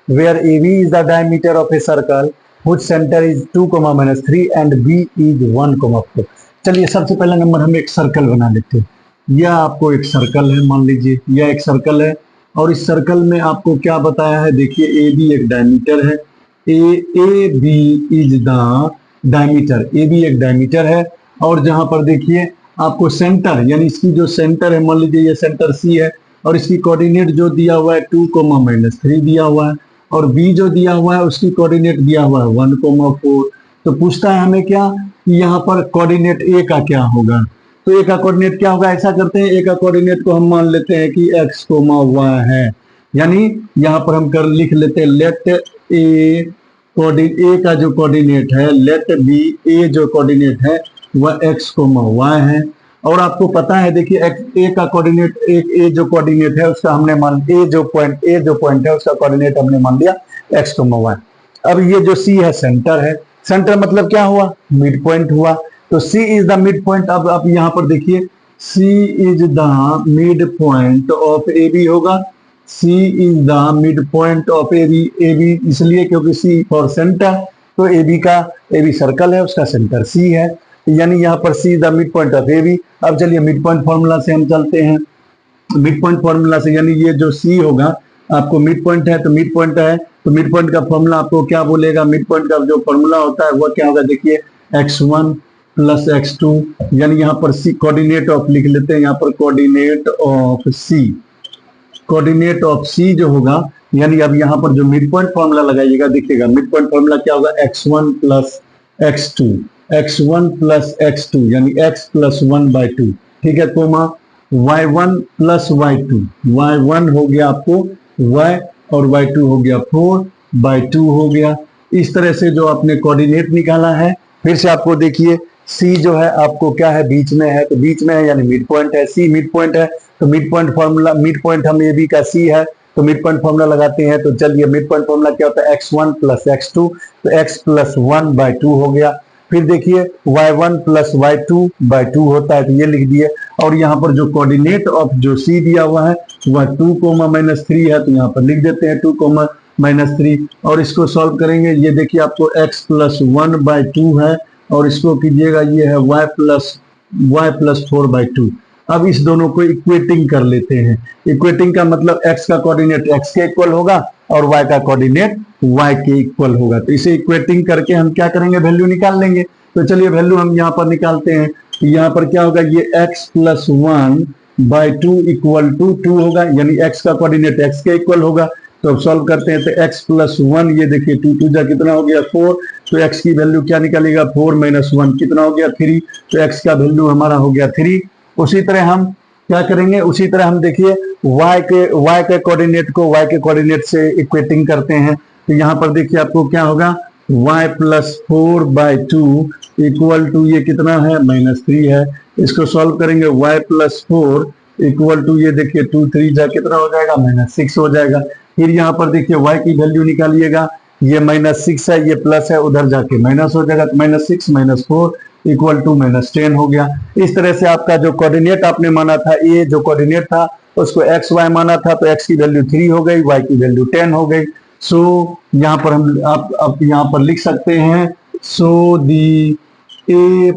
Speaker 1: where AB is the diameter of a circle whose center is 2, -3 and B is 1, 4। चलिए सबसे पहला नंबर हम एक सर्कल बना लेते हैं। यह आपको एक सर्कल है, मान लीजिए यह एक सर्कल है और इस सर्कल में आपको क्या बताया है, देखिए AB एक डायमीटर है, AB is the diameter, AB एक डायमीटर है। और जहां पर देखिए आपको सेंटर यानी इसकी जो सेंटर है, मान लीजिए ये सेंटर C है और इसकी कोऑर्डिनेट जो दिया हुआ है 2, -3 दिया हुआ है और B जो दिया हुआ है उसकी कोऑर्डिनेट दिया हुआ है 1, 4। तो पूछता है हमें क्या कि यहाँ पर कोऑर्डिनेट A का क्या होगा। तो A का कोऑर्डिनेट क्या होगा, ऐसा करते हैं A का कोऑर्डिनेट को हम मान लेते हैं कि x, y है। यानी यहाँ पर हम लिख लेते हैं लेट A का जो कोऑर्डिनेट है, लेट B A जो कोऑर्डिनेट है वह x, y है। और आपको पता है देखिए A का कोऑर्डिनेट, एक A जो कोऑर्डिनेट है उसका हमने मान A जो पॉइंट है उसका कोऑर्डिनेट हमने मान लिया x, y। अब ये जो C है सेंटर है, सेंटर मतलब क्या हुआ, मिड पॉइंट हुआ। तो C is the mid point. अब आप यहाँ पर देखिए C is the mid point of AB होगा, C is the mid point of AB इसलिए क्योंकि C फॉर सेंटर, तो AB सर्कल है उसका सेंटर C है। यानी यहाँ पर C the mid point of A B. अब चलिए मिड पॉइंट फॉर्मूला से हम चलते हैं। मिड पॉइंट फॉर्मूला से यानी ये जो सी होगा, आपको मिड पॉइंट है तो मिड पॉइंट है तो मिड पॉइंट का फॉर्मूला आपको क्या बोलेगा, मिड पॉइंट का जो फॉर्मूला होता है वह क्या होगा, देखिए x1 प्लस x2, यानी यहाँ पर सी कोऑर्डिनेट ऑफ लिख लेते हैं, यहाँ पर coordinate of C, coordinate of C जो होगा, यानी अब यहाँ पर जो मिड पॉइंट फॉर्मूला लगाइएगा, देखिएगा मिड पॉइंट फॉर्मूला क्या होगा, x1 plus x2, x1 plus x2 यानी x प्लस 1/2, ठीक है, coma y1 plus y2, y1 हो गया आपको y और y2 हो गया 4/2 हो गया। इस तरह से जो आपने कोऑर्डिनेट निकाला है, फिर से आपको देखिए C जो है आपको क्या है, बीच में है, तो बीच में है यानी मिड पॉइंट है, C मिड पॉइंट है तो mid point formula, mid point हम AB का C है तो मिड पॉइंट फॉर्मूला लगाते हैं। तो चलिए मिड पॉइंट फॉर्मूला क्या होता है, x1 प्लस x2, तो x प्लस 1/2 हो गया। फिर देखिए y1 प्लस y2/2 होता है, तो ये लिख दिए। और यहाँ पर जो कोऑर्डिनेट ऑफ जो C दिया हुआ है वह 2,-3 है, तो यहाँ पर लिख देते हैं 2,-3 और इसको सॉल्व करेंगे। ये देखिए आपको x प्लस 1/2 है और इसको कीजिएगा, ये है y प्लस 4/2। अब इस दोनों को इक्वेटिंग कर लेते हैं। इक्वेटिंग का मतलब x का कोऑर्डिनेट x के इक्वल होगा और y का कोऑर्डिनेट y के इक्वल होगा, तो इसे इक्वेटिंग करके हम क्या करेंगे, वैल्यू निकाल लेंगे। तो चलिए वैल्यू हम यहाँ पर निकालते हैं। यहाँ पर क्या होगा, ये x प्लस 1/2 इक्वल टू 2 होगा, यानी x का कोऑर्डिनेट x के इक्वल होगा। तो अब सॉल्व करते हैं, तो x प्लस 1, ये देखिए 2 जा कितना हो गया 4, तो x की वैल्यू क्या निकालेगा, 4 माइनस 1 कितना हो गया 3, तो x का वैल्यू हमारा हो गया 3। उसी तरह हम क्या करेंगे, उसी तरह हम देखिए y के कोऑर्डिनेट को y के कोऑर्डिनेट से इक्वेटिंग करते हैं। तो यहाँ पर देखिए आपको क्या होगा, y प्लस 4/2 इक्वल टू ये कितना है, -3 है। इसको सॉल्व करेंगे, y प्लस 4 इक्वल टू ये देखिए 2 3 जा कितना हो जाएगा, -6 हो जाएगा। फिर यहाँ पर देखिए y की वैल्यू निकालिएगा, ये -6 है, ये प्लस है, उधर जाके माइनस हो जाएगा, -6 - 4 इक्वल टू -10 हो गया। इस तरह से आपका जो कोऑर्डिनेट आपने माना था, ये जो कोऑर्डिनेट था उसको x y माना था, तो x की वैल्यू 3 हो गई, y की वैल्यू 10 हो गई। सो यहाँ पर हम आप यहाँ पर लिख सकते हैं, सो दी ए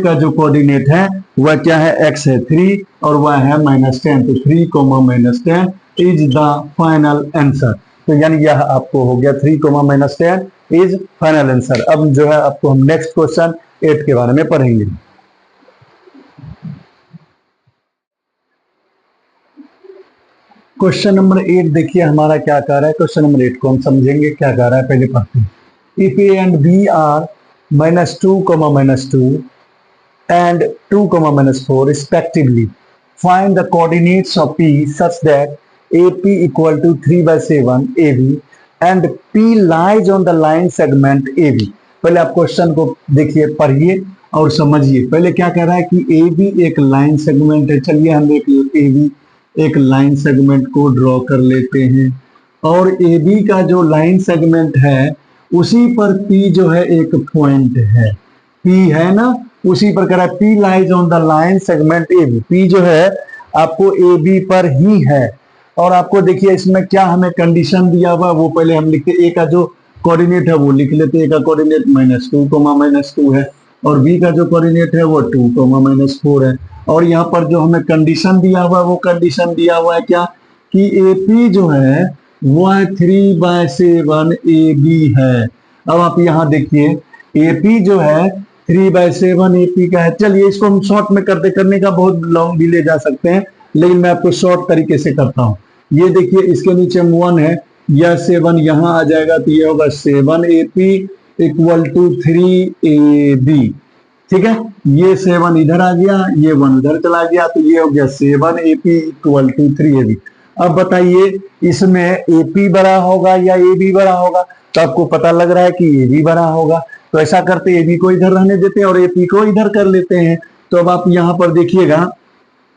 Speaker 1: का जो कोऑर्डिनेट है वह क्या है, x है 3 और y है -10, तो 3, -10 इज द फाइनल आंसर। तो यानी यह आपको हो गया 3, -10 इज फाइनल आंसर। अब जो है आपको हम नेक्स्ट क्वेश्चन 8 के बारे में पढ़ेंगे। क्वेश्चन नंबर 8 देखिए हमारा क्या कह रहा है। क्वेश्चन नंबर 8 को हम समझेंगे क्या कह रहा है, पहले पढ़ते हैं। If A and B are -2, -2 and 2, -4 respectively, find the coordinates of P such that AP equal to 3/7 AB and P lies on the line segment AB। पहले आप क्वेश्चन को देखिए, पढ़िए और समझिए। पहले क्या कह रहा है कि AB एक लाइन सेगमेंट है। चलिए हम AB एक लाइन सेगमेंट को ड्रॉ कर लेते हैं और AB का जो लाइन सेगमेंट है उसी पर P जो है एक पॉइंट है, P है ना, उसी पर कह रहा है P lies on the line segment AB। P जो है आपको AB पर ही है। और आपको देखिए इसमें क्या हमें कंडीशन दिया हुआ, वो पहले हम लिखते, A का जो कोऑर्डिनेट है वो लिख लेते हैं। A का कोऑर्डिनेट -2, -2 है और B का जो कोऑर्डिनेट है वो 2, -4 है। और यहाँ पर जो हमें कंडीशन दिया हुआ है वो कंडीशन दिया हुआ है क्या, कि AP जो है वह 3/7 AB है। अब आप यहाँ देखिए AP जो है 3/7 AP का है। चलिए इसको हम शॉर्ट में करने का बहुत लॉन्ग भी ले जा सकते हैं, लेकिन मैं आपको शॉर्ट तरीके से करता हूँ। ये देखिए इसके नीचे 1 है, यह 7 यहाँ आ जाएगा, तो ये होगा 7 AP इक्वल टू 3 AB। ठीक है, ये 7 इधर आ गया, ये 1 इधर चला गया, तो ये हो गया 7 AP इक्वल टू 3 AB। अब बताइए इसमें AP बड़ा होगा या AB बड़ा होगा, तो आपको पता लग रहा है कि AB बड़ा होगा। तो ऐसा करते AB को इधर रहने देते हैं और AP को इधर कर लेते हैं। तो अब आप यहाँ पर देखिएगा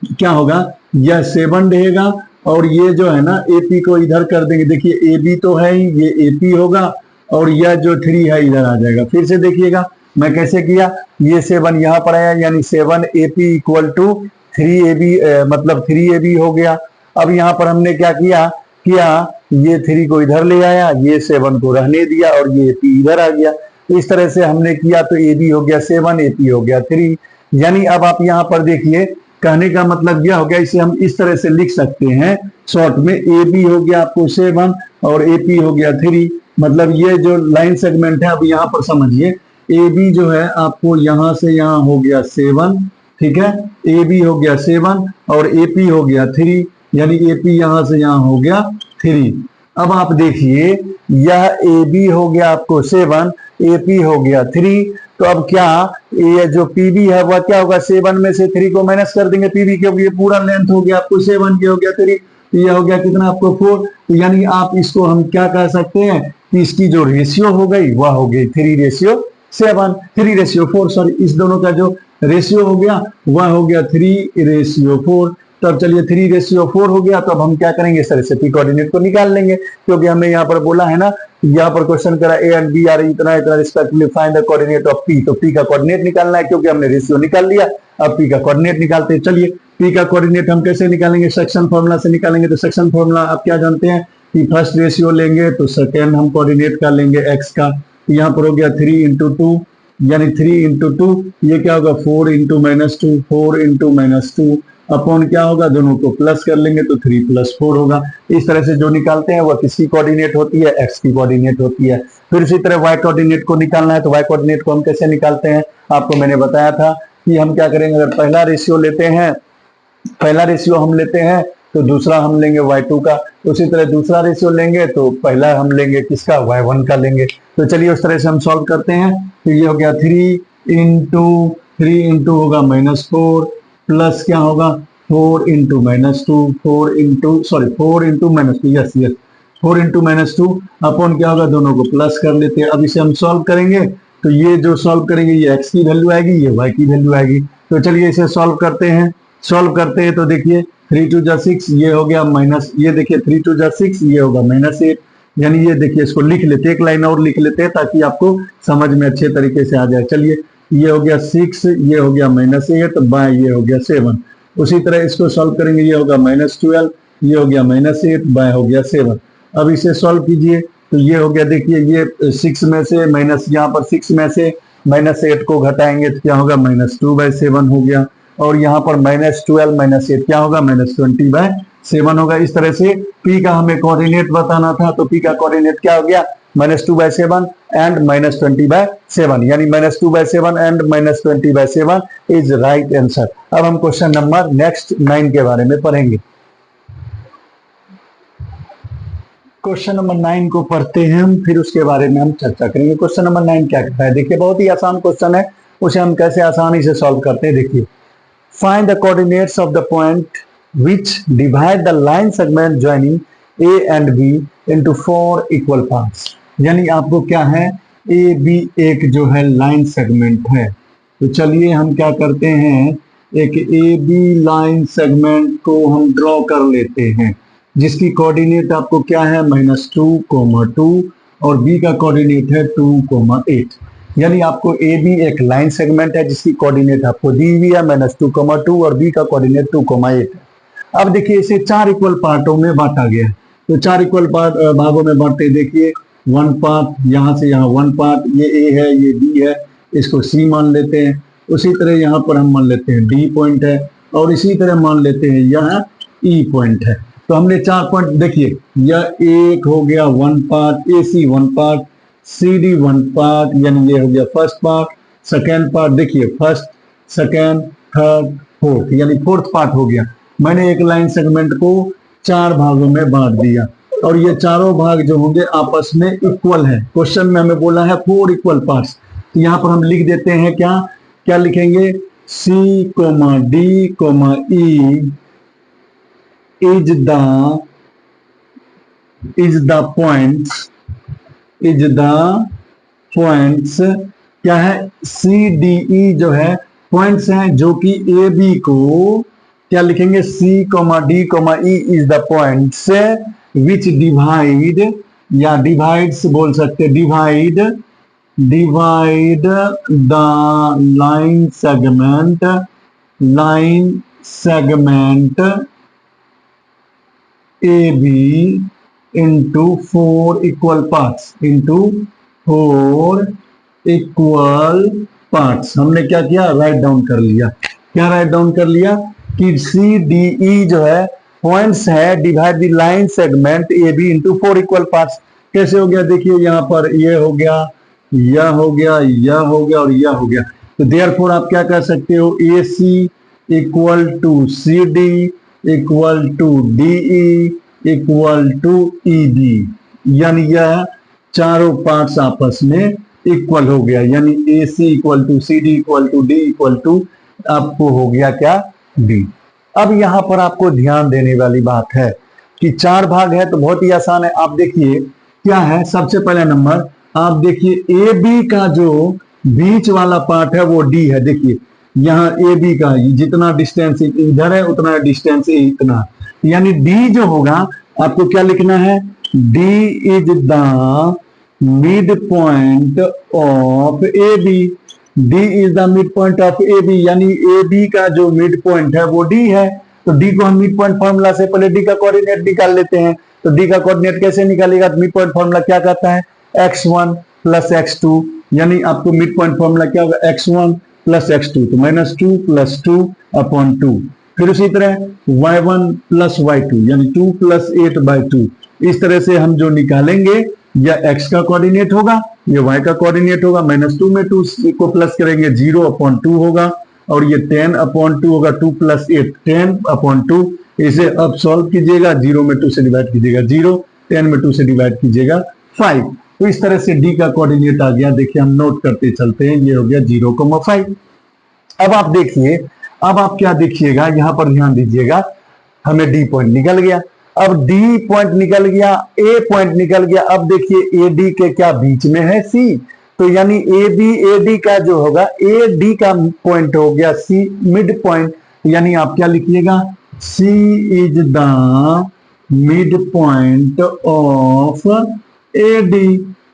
Speaker 1: क्या होगा, यह 7 रहेगा और ये जो है ना AP को इधर कर देंगे। देखिए AB तो है ही, ये AP होगा और यह जो 3 है इधर आ जाएगा। फिर से देखिएगा मैं कैसे किया, ये 7 यहाँ पर आया, यानी 7 AP इक्वल टू 3 AB, मतलब 3 AB हो गया। अब यहाँ पर हमने क्या किया, ये 3 को इधर ले आया, ये 7 को रहने दिया और ये AP इधर आ गया। इस तरह से हमने किया तो ए बी हो गया 7, ए पी हो गया 3। यानी अब आप यहाँ पर देखिए, कहने का मतलब यह हो गया, इसे हम इस तरह से लिख सकते हैं शॉर्ट में, ए बी हो गया आपको 7 और ए पी हो गया 3। मतलब ये जो लाइन सेगमेंट है, अब यहाँ पर समझिए, ए बी जो है आपको यहां से यहां हो गया 7, ठीक है, ए बी हो गया 7 और ए पी हो गया 3, यानी ए पी यहां से यहां हो गया 3। अब आप देखिए, यह ए बी हो गया आपको 7, ए पी हो गया 3, तो अब क्या, ये जो पीबी है वह क्या होगा, 7 में से 3 को माइनस कर देंगे पीबी के, ये पूरा लेंथ हो गया आपको 7 के हो गया 3, ये हो गया कितना आपको 4। तो यानी आप इसको हम क्या कह सकते हैं कि इसकी जो रेशियो हो गई वह हो गई 3:7, 3:4, सॉरी, इस दोनों का जो रेशियो हो गया वह हो गया 3:4। तब चलिए 3:4 हो गया, तो अब हम क्या करेंगे, इस तरह से पी कोऑर्डिनेट को निकाल लेंगे, क्योंकि हमें यहाँ पर बोला है ना, यहाँ पर क्वेश्चन करा ए एंड बी आर इतना इतना respectively find the coordinate of P, तो पी का कोऑर्डिनेट निकालना है, क्योंकि हमने रेशियो निकाल लिया। अब पी का कोऑर्डिनेट निकालते हैं। चलिए पी का कोऑर्डिनेट हम कैसे निकालेंगे, सेक्शन फॉर्मूला से निकालेंगे। तो सेक्शन फॉर्मूला आप क्या जानते हैं कि फर्स्ट रेशियो लेंगे तो सेकेंड हम कोऑर्डिनेट का लेंगे एक्स का, यहाँ पर हो गया 3:2, यानी 3:2, ये क्या होगा 4 - 2, 4 - 2 अपॉन क्या होगा, दोनों को प्लस कर लेंगे तो 3 + 4 होगा। इस तरह से जो निकालते हैं वह किसकी कोऑर्डिनेट होती है, एक्स की कोऑर्डिनेट होती है। फिर इसी तरह वाई कोऑर्डिनेट को निकालना है, तो वाई कोऑर्डिनेट को हम कैसे निकालते हैं, आपको मैंने बताया था कि हम क्या करेंगे, अगर पहला रेशियो लेते हैं, पहला रेशियो हम लेते हैं तो दूसरा हम लेंगे y2 का, उसी तरह दूसरा रेशियो लेंगे तो पहला हम लेंगे किसका, y1 का लेंगे। तो चलिए उस तरह से हम सॉल्व करते हैं। तो ये हो गया 3 होगा -4 प्लस क्या होगा 4 × -2, 4 × -2, यस यस 4 × -2 अपॉन क्या होगा, दोनों को प्लस कर लेते हैं। अब इसे हम सॉल्व करेंगे, तो ये जो सॉल्व करेंगे ये x की वैल्यू आएगी, ये y की वैल्यू आएगी। तो चलिए इसे सॉल्व करते हैं। सॉल्व करते हैं तो देखिए 3 × 2 = 6, ये हो गया माइनस, ये देखिए 3 × 2 = 6, ये होगा -8, यानी ये देखिए इसको लिख लेते हैं, एक लाइन और लिख लेते हैं ताकि आपको समझ में अच्छे तरीके से आ जाए। चलिए ये हो गया 6, ये हो गया -8 बाय ये हो गया 7। उसी तरह इसको सॉल्व करेंगे, ये होगा -12, ये हो गया -8 बाय हो गया 7। अब इसे सॉल्व कीजिए तो ये हो गया, देखिए ये 6 में से माइनस, यहाँ पर 6 में से -8 को घटाएंगे तो क्या होगा, -2/7 हो गया, और यहाँ पर -12 - 8 क्या होगा, -20/7 होगा। इस तरह से P का हमें कोऑर्डिनेट बताना था, तो P का कोऑर्डिनेट क्या हो गया, -2/7 एंड -20/7, यानी -2/7 एंड -20/7 इज राइट आंसर। अब हम क्वेश्चन नंबर नेक्स्ट 9 के बारे में पढ़ेंगे। क्वेश्चन नंबर 9 को पढ़ते हैं हम, फिर उसके बारे में हम चर्चा करेंगे। क्वेश्चन नंबर 9 क्या कहता है, देखिए बहुत ही आसान क्वेश्चन है, उसे हम कैसे आसानी से सॉल्व करते हैं। देखिए find the coordinates of the point which divide the line segment joining A and B into 4 equal parts। यानी आपको क्या है, ए बी एक जो है लाइन सेगमेंट है, तो चलिए हम क्या करते हैं, एक ए बी लाइन सेगमेंट को हम ड्रॉ कर लेते हैं, जिसकी कोऑर्डिनेट आपको क्या है, -2, 2 और बी का कोऑर्डिनेट है 2, 8। यानी आपको ए बी एक लाइन सेगमेंट है जिसकी कोऑर्डिनेट आपको दी हुई है -2, 2 और बी का कोऑर्डिनेट 2, 8 है। अब देखिए इसे 4 इक्वल पार्टों में बांटा गया है, तो 4 इक्वल भागों में बांटते, देखिए 1 पार्ट, यहाँ से यहाँ 1 पार्ट, ये ए है, ये बी है, इसको सी मान लेते हैं। उसी तरह यहाँ पर हम मान लेते हैं डी पॉइंट है, और इसी तरह मान लेते हैं यह ई पॉइंट है। तो हमने 4 पॉइंट, देखिए यह एक हो गया 1 पार्ट, ए सी 1 पार्ट, सी डी 1 पार्ट, यानी ये हो गया फर्स्ट पार्ट। सेकेंड पार्ट देखिए फर्स्ट, सेकेंड, थर्ड, फोर्थ, यानी फोर्थ पार्ट हो गया। मैंने एक लाइन सेगमेंट को 4 भागों में बांट दिया, और ये चारों भाग जो होंगे आपस में इक्वल है। क्वेश्चन में हमें बोला है 4 इक्वल पार्ट्स, तो यहाँ पर हम लिख देते हैं क्या क्या लिखेंगे, C, D, E is the points क्या है, सी डी ई जो है पॉइंट्स हैं, जो कि ए बी को क्या लिखेंगे, C, D, E is the points which divide, या डिवाइड्स बोल सकते, divide the line segment A B into 4 equal parts, into 4 equal parts. हमने क्या किया, राइट डाउन कर लिया। क्या राइट डाउन कर लिया कि सी डी ई जो है पॉइंट्स है, divide the line segment A B into 4 equal parts. कैसे हो गया, देखिए यहाँ पर ये हो गया, यह हो गया, यह हो गया और यह हो गया। तो देयरफॉर आप क्या कर सकते हो, A C equal to C D equal to D E equal to E B, यानी यह चारों पार्ट्स आपस में इक्वल हो गया, यानी A C equal to C D equal to D equal to आपको हो गया क्या, डी। अब यहां पर आपको ध्यान देने वाली बात है कि चार भाग है तो बहुत ही आसान है। आप देखिए क्या है, सबसे पहला नंबर आप देखिए ए बी का जो बीच वाला पार्ट है वो डी है। देखिए यहाँ ए बी का जितना डिस्टेंस इधर है उतना डिस्टेंस इतना, यानी डी जो होगा आपको क्या लिखना है, D is the mid point of A B. D is the mid point of A B, यानी ए बी का जो मिड पॉइंट है वो डी है। तो डी को हम मिड पॉइंट फॉर्मूला से पहले डी का कोऑर्डिनेट निकाल लेते हैं। तो डी का कोऑर्डिनेट कैसे निकालेगा, मिड पॉइंट फॉर्मूला क्या कहता है, x1 प्लस x2, यानी आपको मिड पॉइंट फॉर्मूला क्या होगा, x1 प्लस x2, तो -2 प्लस 2 अपॉन 2। फिर उसी तरह y1 प्लस y2 यानी 2 प्लस 8/2। इस तरह से हम जो निकालेंगे या x का कोऑर्डिनेट होगा ये y का कोऑर्डिनेट होगा, -2 में 2 को प्लस करेंगे 0/2 होगा, और ये 10/2 होगा, 2 प्लस 8 10/2। इसे अब सॉल्व कीजिएगा, 0 में 2 से डिवाइड कीजिएगा 0, 10 में 2 से डिवाइड कीजिएगा 5। तो इस तरह से d का कोऑर्डिनेट आ गया। देखिए हम नोट करते चलते हैं, ये हो गया 0,5। अब आप देखिए, अब आप क्या देखिएगा, यहां पर ध्यान दीजिएगा, हमें d पॉइंट निकल गया। अब d पॉइंट निकल गया, a पॉइंट निकल गया। अब देखिए AD के क्या बीच में है C, तो यानी AB AD का जो होगा AD का पॉइंट हो गया C मिड पॉइंट, यानी आप क्या लिखिएगा, C is the mid point of AD,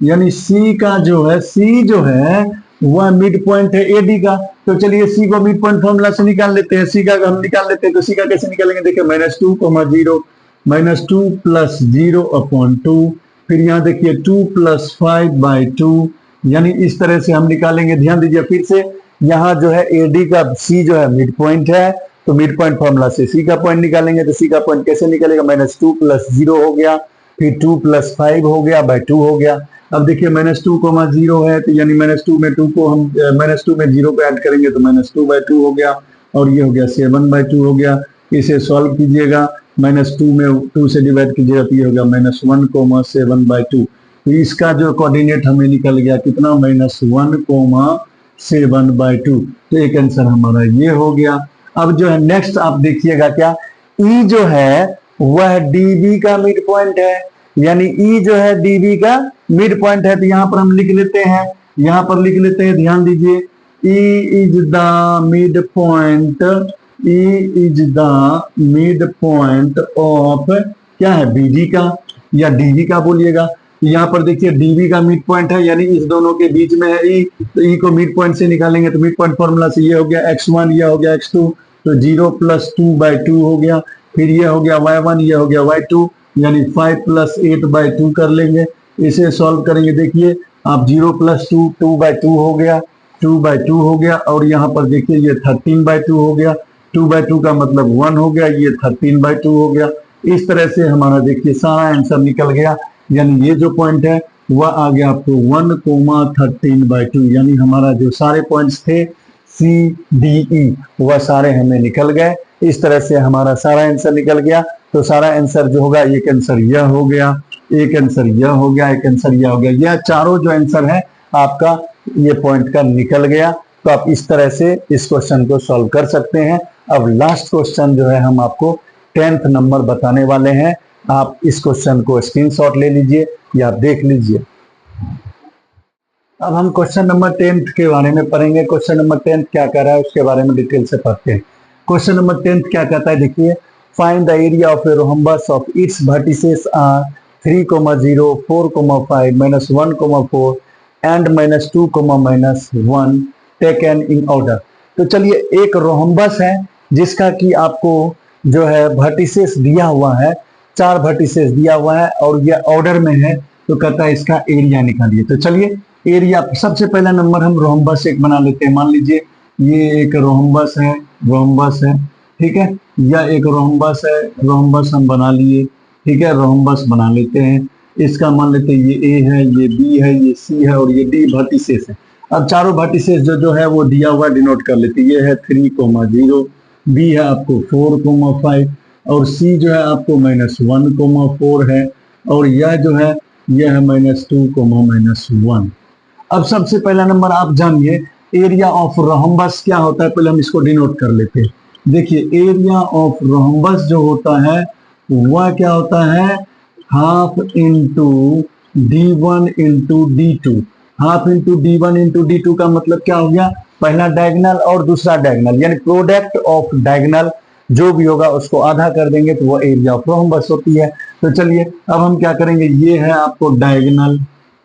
Speaker 1: यानी C का जो है, C जो है वह मिड पॉइंट है AD का। तो चलिए C को मिड पॉइंट फॉर्मूला से निकाल लेते हैं। C का हम निकाल लेते हैं, तो C का कैसे निकालेंगे, देखिए -2, 0 -2 प्लस 0/2, फिर यहाँ देखिए 2 प्लस 5/2, यानी इस तरह से हम निकालेंगे। ध्यान दीजिए फिर से, यहाँ जो है AD का C जो है मिड पॉइंट है, तो मिड पॉइंट फॉर्मूला से C का पॉइंट निकालेंगे। तो C का पॉइंट कैसे निकलेगा, -2 प्लस 0 हो गया, फिर 2 प्लस 5 हो गया /2 हो गया। अब देखिए -2, 0 है, तो यानी -2 में 2 को हम -2 में 0 को ऐड करेंगे तो -2/2 हो गया, और ये हो गया 7/2 हो गया। इसे सॉल्व कीजिएगा, -2 में 2 से डिवाइड कीजिएगा तो ये हो गया -1, 7/2। तो इसका जो कोऑर्डिनेट हमें निकल गया कितना, -1, 7/2। तो एक आंसर हमारा ये हो गया। अब जो है नेक्स्ट आप देखिएगा क्या, E जो है वह DB का मिड पॉइंट है, यानी E जो है DB का मिड पॉइंट है। तो यहाँ पर हम लिख लेते हैं, यहाँ पर लिख लेते हैं, ध्यान दीजिए, E is the mid point, E is the mid point of क्या है, BD का या DB का बोलिएगा। यहाँ पर देखिए DB का मिड पॉइंट है, यानी इस दोनों के बीच में है E, तो E को मिड पॉइंट से निकालेंगे तो मिड पॉइंट फॉर्मूला से ये हो गया x1, ये हो गया x2, तो 0 प्लस 2/2 हो गया, फिर ये हो गया y1, ये हो गया y2, यानी 5 प्लस 8/2 कर लेंगे। इसे सॉल्व करेंगे, देखिए आप 0 प्लस 2 2/2 हो गया, 2/2 हो गया, और यहाँ पर देखिए ये 13/2 हो गया, 2/2 का मतलब 1 हो गया, ये 13/2 हो गया। इस तरह से हमारा देखिए सारा आंसर निकल गया, यानी ये जो पॉइंट है वह आ गया आपको 1,13/2, यानी हमारा जो सारे पॉइंट्स थे CDE वह सारे हमें निकल गए। इस तरह से हमारा सारा आंसर निकल गया। तो सारा आंसर जो होगा, एक आंसर यह हो गया, एक आंसर यह हो गया, एक आंसर यह हो गया, यह चारों जो आंसर है आपका ये पॉइंट का निकल गया। तो आप इस तरह से इस क्वेश्चन को सॉल्व कर सकते हैं। अब लास्ट क्वेश्चन जो है हम आपको 10th नंबर बताने वाले हैं। आप इस क्वेश्चन को स्क्रीनशॉट ले लीजिए या देख लीजिए। अब हम क्वेश्चन नंबर 10th के बारे में पढ़ेंगे। क्वेश्चन नंबर 10th क्या कह रहा है उसके बारे में डिटेल से पढ़ते हैं। क्वेश्चन नंबर 10th क्या कहता है, देखिए, find the area of a rhombus of its vertices are 3, 0, 4, 5, -1, 4 and -2, -1 taken in order. तो चलिए, एक रोम्बस है जिसका कि आपको जो है वर्टिसेस दिया हुआ है, 4 वर्टिसेस दिया हुआ है और ये ऑर्डर में है, तो कहता है इसका एरिया निकालिए। तो चलिए एरिया सबसे पहला नंबर हम रोम्बस एक बना लेते हैं। मान लीजिए ये एक रोम्बस है, रोम्बस है, ठीक है, या एक रोम्बस है, रोम्बस हम बना लिए, ठीक है, रोम्बस बना लेते हैं। इसका मान लेते हैं ये ए है, ये बी है, ये सी है और ये डी वर्टिसेस है। अब चारों वर्टिसेस जो है वो दिया हुआ डिनोट कर लेते हैं। ये है 3,0, बी है आपको 4,5 और सी जो है आपको -1,4 है और यह जो है यह है -2,-1। अब सबसे पहला नंबर आप जानिए एरिया ऑफ रोम्बस क्या होता है, पहले हम इसको डिनोट कर लेते हैं। देखिए एरिया ऑफ रोम्बस जो होता है वह क्या होता है, half into D1 into D2। Half into D1 into D2 का मतलब क्या हो गया, पहला डायगोनल और दूसरा डायगोनल यानी प्रोडक्ट ऑफ डायगोनल जो भी होगा उसको आधा कर देंगे तो वो एरिया ऑफ रोम्बस होती है। तो चलिए अब हम क्या करेंगे, ये है आपको डायगोनल,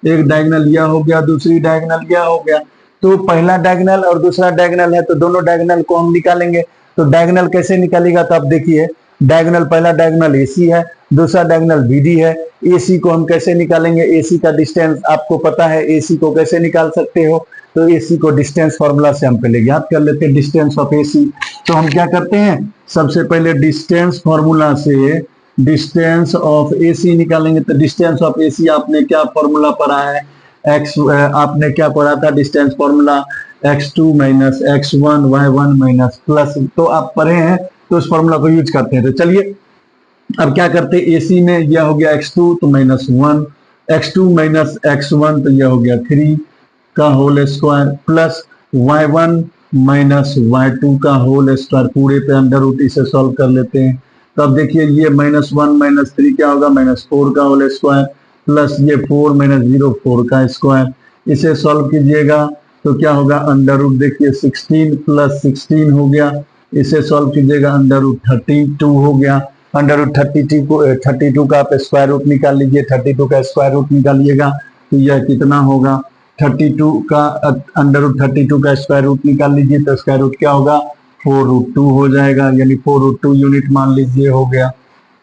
Speaker 1: एक डायगोनल यह हो गया, दूसरी डायगोनल यह हो गया। तो पहला डायगोनल और दूसरा डायगोनल है तो दोनों डायगोनल को हम निकालेंगे। तो डायगोनल कैसे निकालेगा, तो आप देखिए डायगोनल, पहला डायगोनल AC है, दूसरा डायगोनल BD है। AC को हम कैसे निकालेंगे, AC का डिस्टेंस आपको पता है, AC को कैसे निकाल सकते हो, तो AC को डिस्टेंस फॉर्मूला से हम पहले ज्ञात कर लेते हैं, डिस्टेंस ऑफ AC। तो हम क्या करते हैं, सबसे पहले डिस्टेंस फॉर्मूला से डिस्टेंस ऑफ AC निकालेंगे। तो डिस्टेंस ऑफ AC आपने क्या फॉर्मूला पढ़ा है, आपने क्या पढ़ा था, distance formula x2 minus x1 y1 minus plus, तो आप पढ़े हैं तो उस फॉर्मूला को यूज करते हैं। तो चलिए अब क्या करते हैं, AC में यह हो गया x2 तो -1, x2 माइनस x1 तो यह हो गया 3 का whole square plus y1 minus y2 का होल स्क्वायर, पूरे पे अंडर रूट इसे सॉल्व कर लेते हैं। तो अब देखिए ये -1 माइनस 3 क्या होगा, -4 का होल स्क्वायर प्लस ये 4 माइनस 0 4 का स्क्वायर, इसे सॉल्व कीजिएगा तो क्या होगा, अंडर रूट देखिए 16 प्लस 16 हो गया, इसे सॉल्व कीजिएगा अंडर रूट 32 हो गया। अंडर रूट 32 का आप स्क्वायर रूट निकाल लीजिए, 32 का स्क्वायर रूट निकालिएगा तो यह कितना होगा, 32 का अंडर रूट 32 का स्क्वायर रूट निकाल लीजिए तो स्क्वायर रूट क्या होगा, 4√2 हो जाएगा, यानी 4√2 यूनिट मान लीजिए हो गया।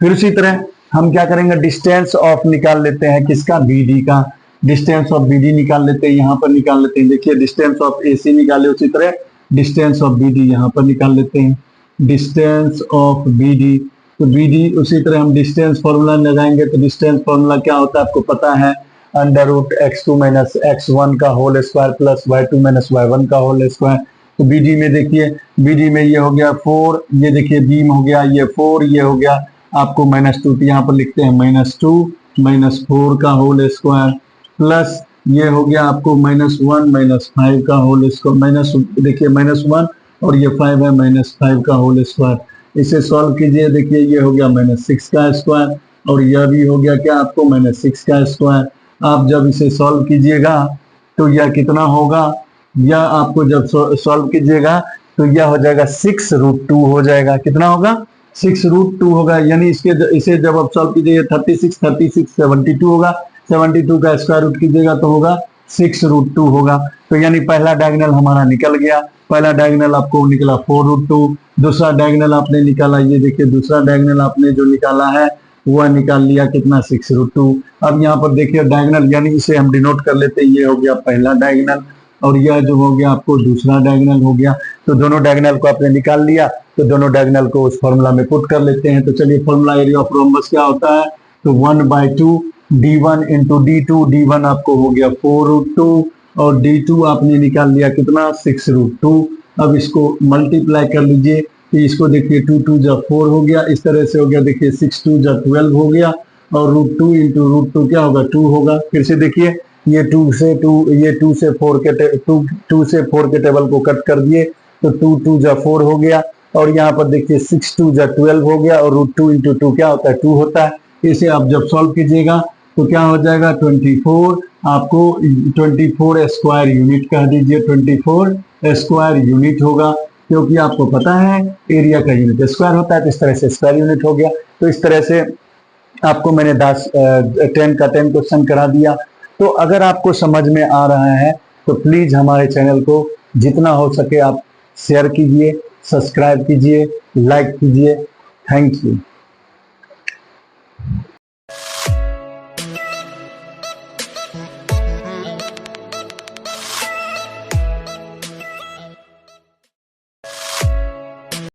Speaker 1: फिर उसी तरह हम क्या करेंगे, डिस्टेंस ऑफ निकाल लेते हैं, किसका, BD का, डिस्टेंस ऑफ BD निकाल लेते हैं, यहाँ पर निकाल लेते हैं। देखिए डिस्टेंस ऑफ AC निकाले, उसी तरह डिस्टेंस ऑफ BD यहाँ पर निकाल लेते हैं, डिस्टेंस ऑफ BD। तो BD उसी तरह हम डिस्टेंस फॉर्मूला लगाएंगे तो डिस्टेंस फॉर्मूला क्या होता है आपको पता है, under root x2 minus x1 का whole square plus y2 minus y1 का होल स्क्वायर। तो BD में देखिए, BD में ये हो गया 4, ये देखिए बीम हो गया ये 4, ये हो गया आपको -2, तो यहाँ पर लिखते हैं -2 माइनस 4 का होल स्क्वायर प्लस ये हो गया आपको -1 माइनस 5 का होल स्क्वायर, माइनस देखिए -1 और ये 5 है -5 का होल स्क्वायर, इसे सॉल्व कीजिए। देखिए ये हो गया -6 का स्क्वायर और यह भी हो गया क्या आपको -6 का स्क्वायर। आप जब इसे सॉल्व कीजिएगा तो यह कितना होगा, यह आपको जब सॉल्व कीजिएगा तो यह हो जाएगा 6√2 हो जाएगा, कितना होगा 6√2 होगा, यानी इसे जब आप सॉल्व कीजिएगा 36 72 होगा, 72 का स्क्वायर रूट कीजिएगा तो होगा 6√2 होगा। तो यानी पहला डायगोनल हमारा निकल गया, पहला डायगोनल आपको निकला 4√2, दूसरा डायगोनल आपने निकाला, ये देखिए दूसरा डायगोनल आपने जो निकाला है वह निकाल लिया कितना 6√2। अब यहाँ पर देखिए डायगोनल, यानी इसे हम डिनोट कर लेते हैं, ये हो गया पहला डायगोनल और यह जो हो गया आपको दूसरा डायगोनल हो गया। तो दोनों डायगोनल को आपने निकाल लिया तो दोनों डायगोनल को उस फॉर्मूला में पुट कर लेते हैं। तो चलिए फॉर्मूला एरिया ऑफ रोम्बस क्या होता है, तो 1/2 D1 इंटू D2, D1 आपको हो गया 4√2 और D2 आपने निकाल लिया कितना 6√2। अब इसको मल्टीप्लाई कर लीजिए, तो इसको देखिए 2 2 जा 4 हो गया, इस तरह से हो गया, देखिए 6 2 जा 12 हो गया और √2 इंटू √2 क्या होगा 2 होगा। फिर से देखिए ये 2 से 4 के टेबल को कट कर दिए तो 2 2 जा 4 हो गया और यहाँ पर देखिए 6 2 जा 12 हो गया और √2 इंटू 2 क्या होता है 2 होता है। इसे आप जब सॉल्व कीजिएगा तो क्या हो जाएगा 24, आपको 24 स्क्वायर यूनिट कह दीजिए, 24 स्क्वायर यूनिट होगा, क्योंकि आपको पता है एरिया का यूनिट स्क्वायर होता है, तो इस तरह से स्क्वायर यूनिट हो गया। तो इस तरह से आपको मैंने 10 का 10 क्वेश्चन करा दिया। तो अगर आपको समझ में आ रहा है तो प्लीज हमारे चैनल को जितना हो सके आप शेयर कीजिए, सब्सक्राइब कीजिए, लाइक कीजिए। Thank you.